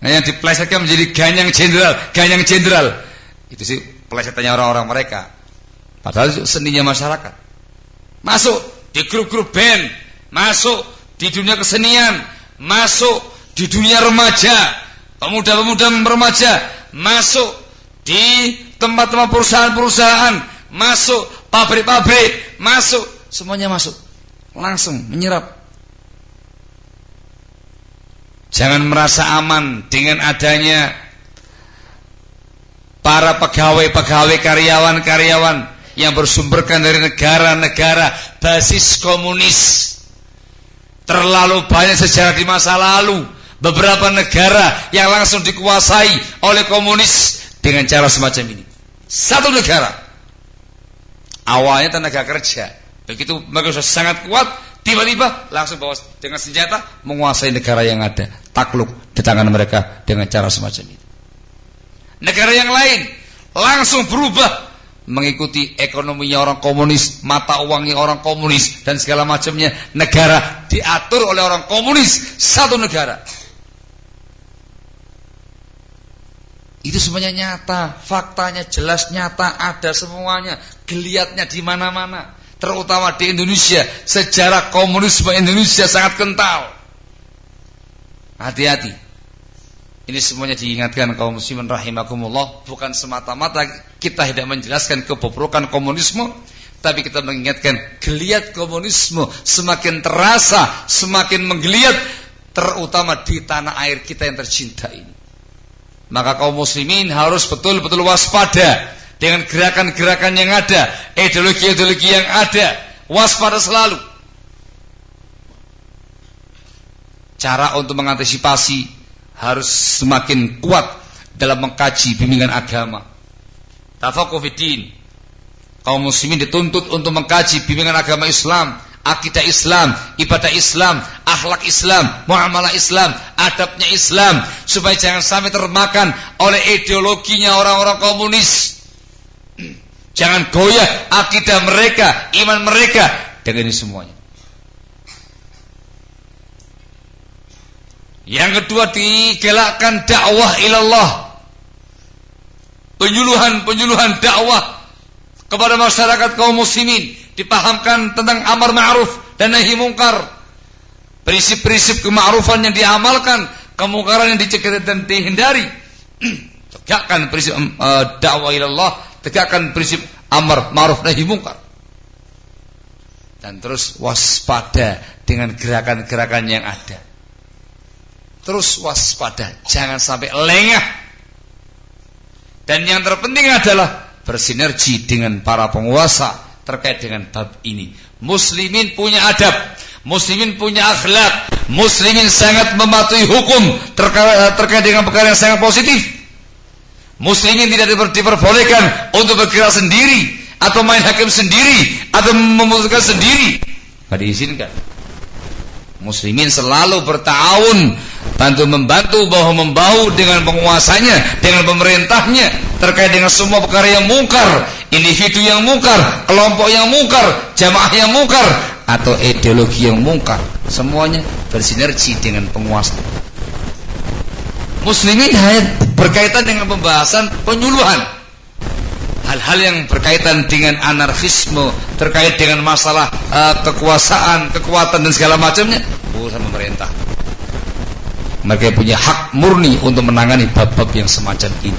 Nah, yang diplesetkan menjadi ganyang jenderal. Itu sih plesetannya orang-orang mereka. Padahal itu seninya masyarakat. Masuk di grup-grup band, masuk di dunia kesenian, masuk di dunia remaja, pemuda-pemuda remaja, masuk di tempat-tempat perusahaan-perusahaan, masuk pabrik-pabrik, masuk, semuanya masuk. Langsung menyerap. Jangan merasa aman dengan adanya para pegawai-pegawai, karyawan-karyawan yang bersumberkan dari negara-negara basis komunis. Terlalu banyak sejarah di masa lalu beberapa negara yang langsung dikuasai oleh komunis dengan cara semacam ini. Satu negara awalnya tenaga kerja, begitu mereka sudah sangat kuat, tiba-tiba langsung bawa dengan senjata menguasai negara yang ada, takluk di tangan mereka dengan cara semacam itu. Negara yang lain langsung berubah mengikuti ekonominya orang komunis, mata uangnya orang komunis dan segala macamnya. Negara diatur oleh orang komunis, satu negara. Itu semuanya nyata, faktanya jelas nyata, ada semuanya, geliatnya di mana-mana. Terutama di Indonesia, sejarah komunisme Indonesia sangat kental. Hati-hati. Ini semuanya diingatkan kaum muslimin rahimakumullah. Bukan semata-mata kita tidak menjelaskan kebobrokan komunisme, tapi kita mengingatkan geliat komunisme semakin terasa, semakin menggeliat, terutama di tanah air kita yang tercinta ini. Maka kaum muslimin harus betul-betul waspada dengan gerakan-gerakan yang ada, ideologi-ideologi yang ada. Waspada selalu. Cara untuk mengantisipasi harus semakin kuat dalam mengkaji bimbingan agama. Tafaqquh fiddin. Kaum muslimin dituntut untuk mengkaji bimbingan agama Islam, akidah Islam, ibadah Islam, akhlak Islam, muamalah Islam, adabnya Islam, supaya jangan sampai termakan oleh ideologinya orang-orang komunis. Jangan goyah akidah mereka, iman mereka dengan ini semuanya. Yang kedua, digalakkan dakwah ilallah, penyuluhan dakwah kepada masyarakat kaum muslimin, dipahamkan tentang amar ma'ruf dan nahi mungkar, prinsip-prinsip kema'rufan yang diamalkan, kemungkaran yang dicegah dan dihindari. Tegakkan prinsip dakwah ilallah, tegakkan prinsip amar ma'ruf nahi mungkar, dan terus waspada dengan gerakan-gerakan yang ada. Terus waspada, jangan sampai lengah. Dan yang terpenting adalah bersinergi dengan para penguasa terkait dengan bab ini. Muslimin punya adab, muslimin punya akhlak, muslimin sangat mematuhi hukum terkait dengan perkara yang sangat positif. Muslimin tidak diperbolehkan untuk bergerak sendiri atau main hakim sendiri atau memutuskan sendiri. Tidak diizinkan. Muslimin selalu berta'awun, membantu bahu-membahu dengan penguasanya, dengan pemerintahnya terkait dengan semua perkara yang mungkar, individu yang mungkar, kelompok yang mungkar, jamaah yang mungkar, atau ideologi yang mungkar. Semuanya bersinergi dengan penguasa. Muslimin hanya berkaitan dengan pembahasan penyuluhan, hal-hal yang berkaitan dengan anarkisme, terkait dengan masalah kekuasaan, kekuatan dan segala macamnya, urusan pemerintah. Mereka punya hak murni untuk menangani bab-bab yang semacam ini.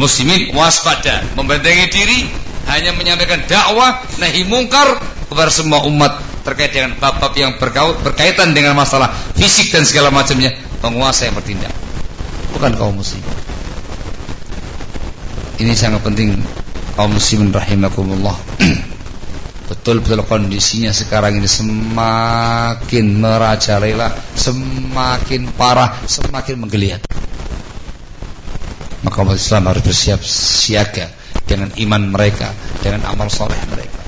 Muslimin waspada, membentengi diri, hanya menyampaikan dakwah nahi mungkar kepada semua umat terkait dengan bab-bab yang berkaitan dengan masalah fisik dan segala macamnya. Penguasa yang bertindak, bukan kaum muslimin. Ini sangat penting kaum muslimin rahimakumullah. Betul-betul kondisinya sekarang ini semakin merajalela, semakin parah, semakin menggeliat. maka umat Islam harus bersiap siaga dengan iman mereka, dengan amal soleh mereka,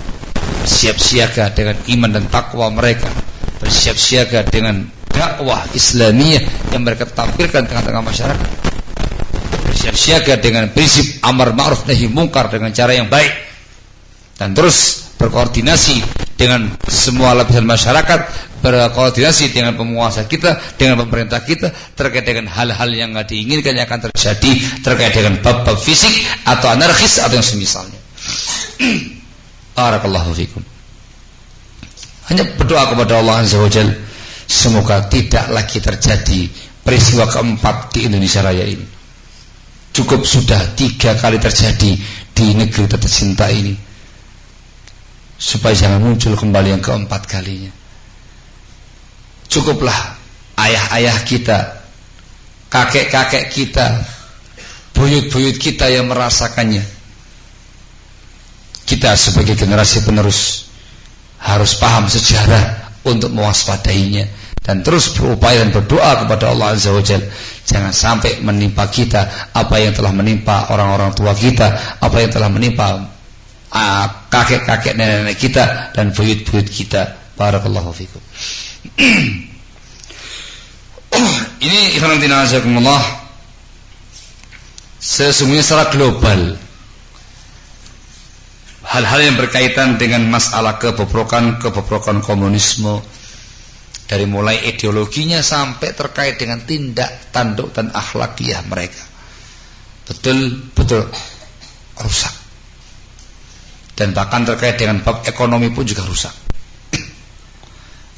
bersiap siaga dengan iman dan takwa mereka, bersiap siaga dengan dakwah Islamiyah yang mereka tampilkan di tengah-tengah masyarakat, bersiap siaga dengan prinsip amar ma'ruf nahi mungkar dengan cara yang baik, dan terus berkoordinasi dengan semua lapisan masyarakat, berkoordinasi dengan penguasa kita, dengan pemerintah kita terkait dengan hal-hal yang tidak diinginkan yang akan terjadi terkait dengan bab-bab fisik atau anarkis atau yang semisalnya. Barakallahu fikum. Hanya berdoa kepada Allah Azza wa Jalla, semoga tidak lagi terjadi peristiwa keempat di Indonesia Raya ini. Cukup sudah 3 kali terjadi di negeri tercinta ini, supaya jangan muncul kembali yang keempat kalinya. Cukuplah ayah-ayah kita, kakek-kakek kita, buyut-buyut kita yang merasakannya. Kita sebagai generasi penerus harus paham sejarah untuk mewaspadainya dan terus berupaya dan berdoa kepada Allah Azza wa Jalla, jangan sampai menimpa kita apa yang telah menimpa orang-orang tua kita, apa yang telah menimpa kakek-kakek nenek-nenek kita dan buyut-buyut kita. Barakallahu fikum. Ini ikhwan fillah azakumullah, sesungguhnya secara global hal-hal yang berkaitan dengan masalah kebobrokan komunisme, dari mulai ideologinya sampai terkait dengan tindak tanduk dan akhlakiyah mereka, betul-betul rusak. Dan bahkan terkait dengan bab ekonomi pun juga rusak.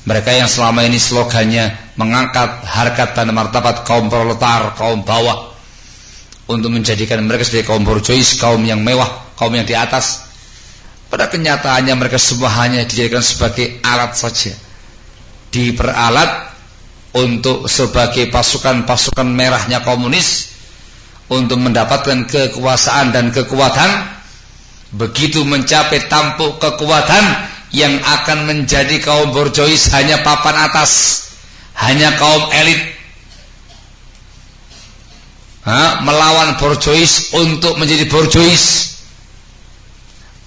Mereka yang selama ini slogannya mengangkat harkat dan martabat kaum proletar, kaum bawah, untuk menjadikan mereka sebagai kaum borjuis, kaum yang mewah, kaum yang di atas, pada kenyataannya mereka semua hanya dijadikan sebagai alat saja, diperalat untuk sebagai pasukan-pasukan merahnya komunis untuk mendapatkan kekuasaan dan kekuatan. Begitu mencapai tampuk kekuatan, yang akan menjadi kaum borjuis hanya papan atas, hanya kaum elit, melawan borjuis untuk menjadi borjuis,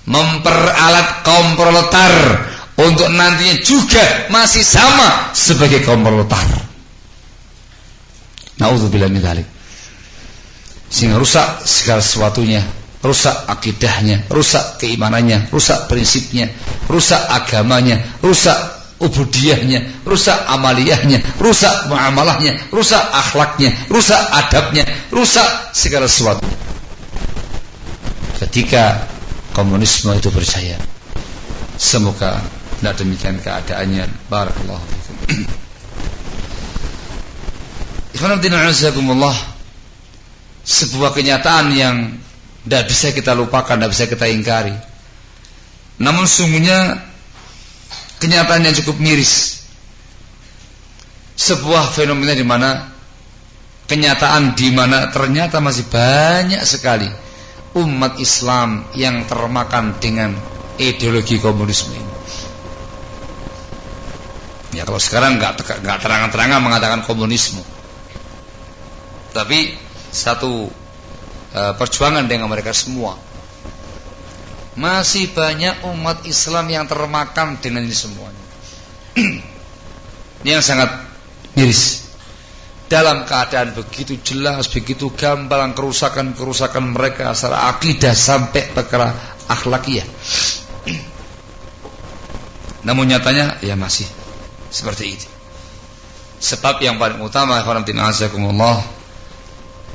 memperalat kaum proletar untuk nantinya juga masih sama sebagai kaum proletar. Na'udzubillah min dzalik. Sehingga rusak segala sesuatunya, rusak akidahnya, rusak keimanannya, rusak prinsipnya, rusak agamanya, rusak ubudiyahnya, rusak amaliyahnya, rusak muamalahnya, rusak akhlaknya, rusak adabnya, rusak segala sesuatu. Ketika komunisme itu berjaya, semoga tidak demikian keadaannya. Barakallahu fikum. Ikhwan fillah azakumullah, sebuah kenyataan yang tidak bisa kita lupakan, tidak bisa kita ingkari. Namun sungguhnya kenyataan yang cukup miris. Sebuah fenomena di mana kenyataan di mana ternyata masih banyak sekali umat Islam yang termakan dengan ideologi komunisme ini. Ya kalau sekarang nggak terang-terangan mengatakan komunisme, tapi satu perjuangan dengan mereka semua, masih banyak umat Islam yang termakan dengan ini semuanya. Ini yang sangat miris. Dalam keadaan begitu jelas, begitu gamblang kerusakan mereka secara akidah sampai perkara akhlakiyah. Namun nyatanya ya masih seperti itu. Sebab yang paling utama,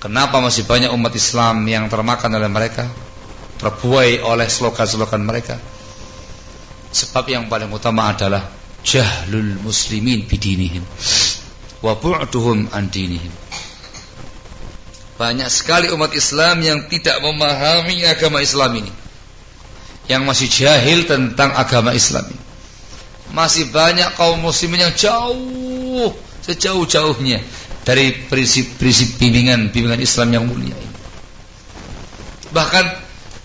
kenapa masih banyak umat Islam yang termakan oleh mereka, terbuai oleh slogan-slogan mereka? Sebab yang paling utama adalah jahlul muslimin bidinihim wa bu'duhum an dinihim. Banyak sekali umat Islam yang tidak memahami agama Islam ini, yang masih jahil tentang agama Islam ini. Masih banyak kaum muslimin yang sejauh-jauhnya dari prinsip-prinsip bimbingan Islam yang mulia ini. Bahkan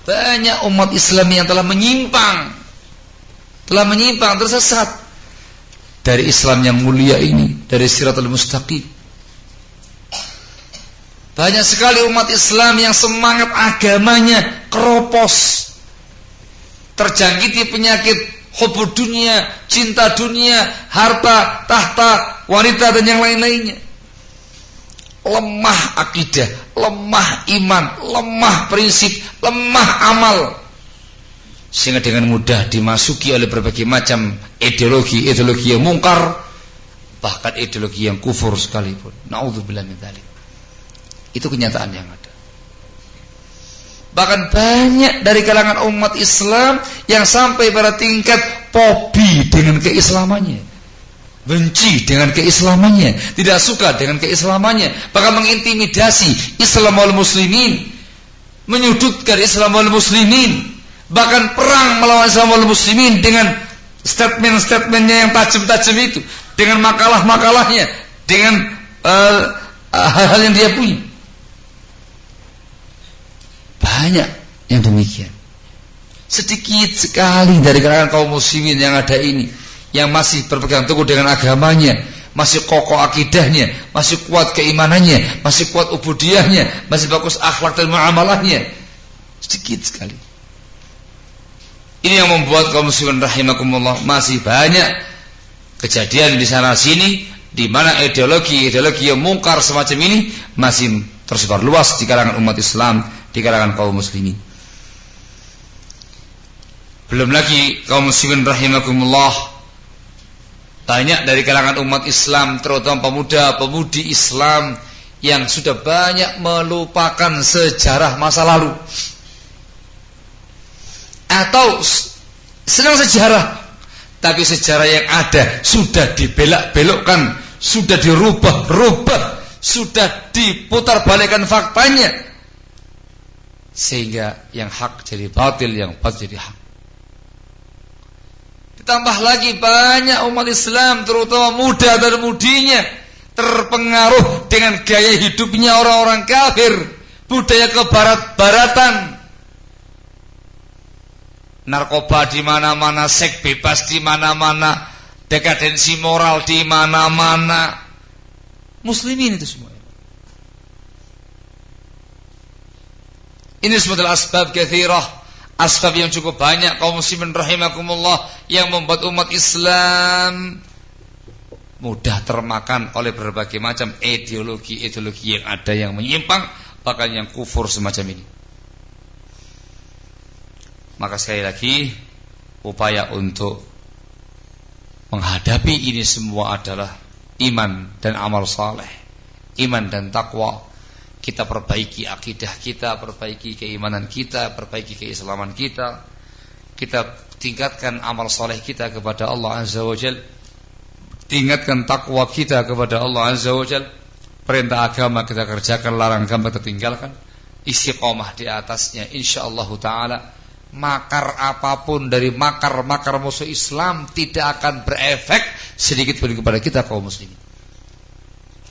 banyak umat Islam yang telah menyimpang, tersesat dari Islam yang mulia ini, dari Siratal Mustaqim. Banyak sekali umat Islam yang semangat agamanya keropos, terjangkiti penyakit hubud dunia, cinta dunia, harta, tahta, wanita dan yang lain-lainnya. Lemah akidah, lemah iman, lemah prinsip, lemah amal, sehingga dengan mudah dimasuki oleh berbagai macam ideologi yang mungkar, bahkan ideologi yang kufur sekalipun. Na'udzubillah min dzalik. Itu kenyataan yang ada. Bahkan banyak dari kalangan umat Islam yang sampai pada tingkat fobi dengan keislamannya, benci dengan keislamannya, tidak suka dengan keislamannya, bahkan mengintimidasi Islam wal muslimin, menyudutkan Islam wal muslimin, bahkan perang melawan Islam wal muslimin dengan statement-statementnya yang tajam-tajam itu, dengan makalah-makalahnya, dengan hal-hal yang dia punya. Banyak yang demikian. Sedikit sekali dari kalangan kaum muslimin yang ada ini yang masih berpegang teguh dengan agamanya, masih kokoh akidahnya, masih kuat keimanannya, masih kuat ubudiyahnya, masih bagus akhlak dan muamalahnya. Sedikit sekali. Ini yang membuat kaum muslimin rahimakumullah masih banyak kejadian di sana sini di mana ideologi yang mungkar semacam ini masih tersebar luas di kalangan umat Islam, di kalangan kaum muslimin. Belum lagi kaum muslimin rahimakumullah, banyak dari kalangan umat Islam, terutama pemuda-pemudi Islam yang sudah banyak melupakan sejarah masa lalu, atau senang sejarah, tapi sejarah yang ada sudah dibelak-belokkan, sudah dirubah-rubah, sudah diputar-balikan faktanya, sehingga yang hak jadi batil, yang batil jadi hak. Ditambah lagi banyak umat Islam, terutama muda dan mudinya, terpengaruh dengan gaya hidupnya orang-orang kafir, budaya kebarat-baratan, narkoba di mana-mana, seks bebas di mana-mana, dekadensi moral di mana-mana. Muslimin itu semua. Ini sebetulnya asbab katsirah, asbab yang cukup banyak kaum muslimin rahimakumullah yang membuat umat Islam mudah termakan oleh berbagai macam ideologi yang ada yang menyimpang, bahkan yang kufur semacam ini. Maka sekali lagi, upaya untuk menghadapi ini semua adalah iman dan amal saleh, iman dan takwa. Kita perbaiki akidah kita, perbaiki keimanan kita, perbaiki keislaman kita. Kita tingkatkan amal saleh kita kepada Allah Azza wa Jalla, tingkatkan takwa kita kepada Allah Azza wa Jalla. Perintah agama kita kerjakan, larangan agama kita tinggalkan, istiqomah di atasnya. Insyaallah taala makar apapun dari makar-makar musuh Islam tidak akan berefek sedikit pun kepada kita kaum muslimin.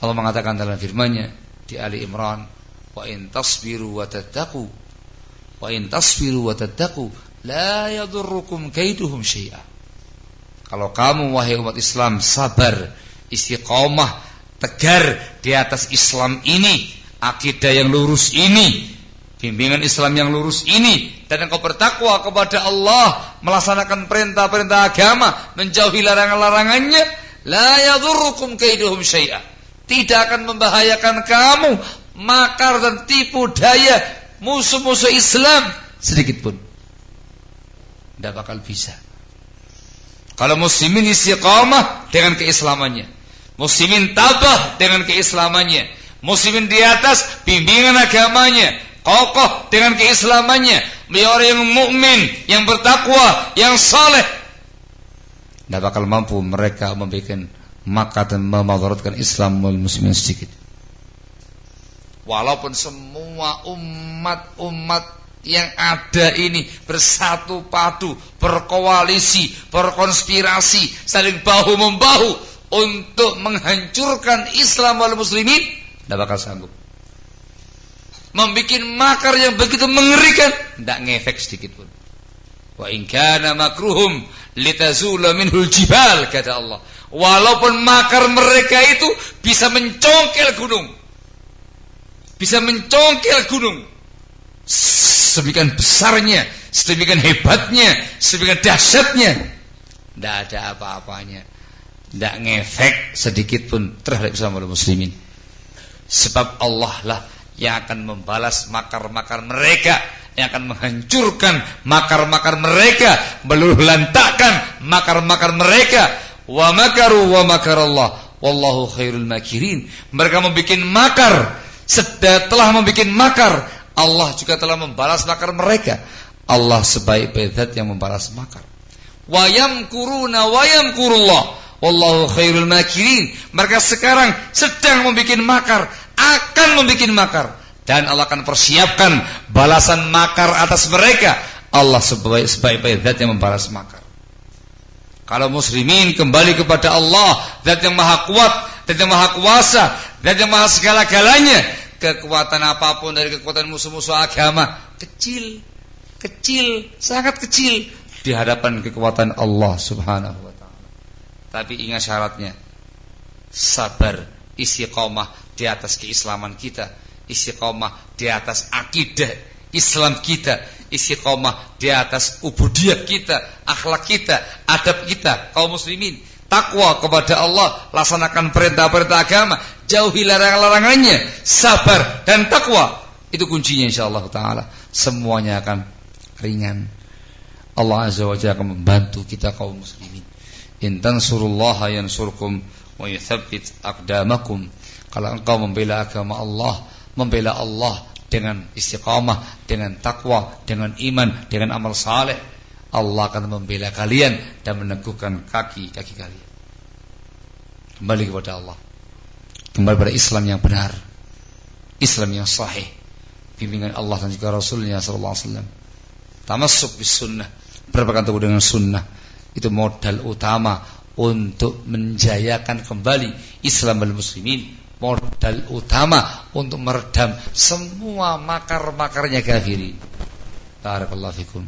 Allah mengatakan dalam firman-Nya di Ali Imran, wa in tasbiru wa tattaqu la yadurrukum kaiduhum syai'a. Kalau kamu wahai umat Islam sabar, istiqomah, tegar di atas Islam ini, akidah yang lurus ini, bimbingan Islam yang lurus ini, dan engkau bertakwa kepada Allah, melaksanakan perintah-perintah agama, menjauhi larangan-larangannya, la yadurrukum kaiduhum syai'a. Tidak akan membahayakan kamu makar dan tipu daya musuh-musuh Islam sedikit pun. Tidak bakal bisa. Kalau muslimin istiqamah dengan keislamannya, muslimin tabah dengan keislamannya, muslimin di atas bimbingan agamanya, kokoh dengan keislamannya, beliau orang yang mukmin, yang bertakwa, yang saleh, tidak bakal mampu mereka membuat maka dan memadaratkan Islam wal muslimin sedikit. Walaupun semua umat yang ada ini bersatu padu, berkoalisi, berkonspirasi, saling bahu membahu untuk menghancurkan Islam wal muslimin, tidak bakal sanggup. Membikin makar yang begitu mengerikan, tidak ngefek sedikit pun. Wa in kana makruhum litazula minhul jibal, kata Allah. Walaupun makar mereka itu bisa mencongkel gunung, bisa mencongkel gunung. Sedemikian besarnya, sedemikian hebatnya, sedemikian dahsyatnya. Tidak ada apa-apanya, tidak ngefek sedikit pun terhadap Islam wal muslimin. Sebab Allah lah yang akan membalas makar-makar mereka, yang akan menghancurkan makar-makar mereka, meluluh lantakkan makar-makar mereka. Wa makaru wa makarallah wallahu khairul makirin. Mereka membuat makar, setelah membuat makar, Allah juga telah membalas makar mereka. Allah sebaik-baik zat yang membalas makar. Wa yamkuruna wa yamkurullah wallahu khairul makirin. Mereka sekarang sedang membuat makar, akan membuat makar, dan Allah akan persiapkan balasan makar atas mereka. Allah sebaik-baik zat yang membalas makar. Kalau muslimin kembali kepada Allah, zat yang maha kuat, zat yang maha kuasa, zat yang maha segala-galanya, kekuatan apapun dari kekuatan musuh-musuh agama kecil, sangat kecil di hadapan kekuatan Allah Subhanahu wa taala. Tapi ingat syaratnya, sabar, istiqomah di atas keislaman kita, istiqomah di atas akidah Islam kita, istiqomah di atas ubudiyah kita, akhlak kita, adab kita, kaum muslimin. Takwa kepada Allah, laksanakan perintah-perintah agama, jauhi larangan-larangannya, sabar dan takwa. Itu kuncinya insyaallah taala. Semuanya akan ringan. Allah azza wa jalla akan membantu kita kaum muslimin. In tansurullaha yansurkum wa yuthabbit aqdamakum. Kalau engkau membela agama Allah, membela Allah dengan istiqamah, dengan takwa, dengan iman, dengan amal saleh, Allah akan membela kalian dan meneguhkan kaki-kaki kalian. Kembali kepada Allah, kembali pada Islam yang benar, Islam yang sahih, bimbingan Allah dan juga Rasulnya sallallahu alaihi wasallam. Tamassuk bis sunnah, berpegang teguh dengan sunnah, itu modal utama untuk menjayakan kembali Islam dan muslimin, modal utama untuk meredam semua makar-makarnya kafirin. Barakallahu fikum.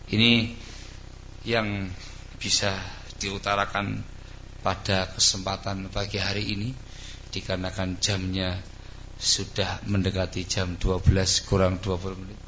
Ini yang bisa diutarakan pada kesempatan pagi hari ini, dikarenakan jamnya sudah mendekati jam 12 kurang 20 menit.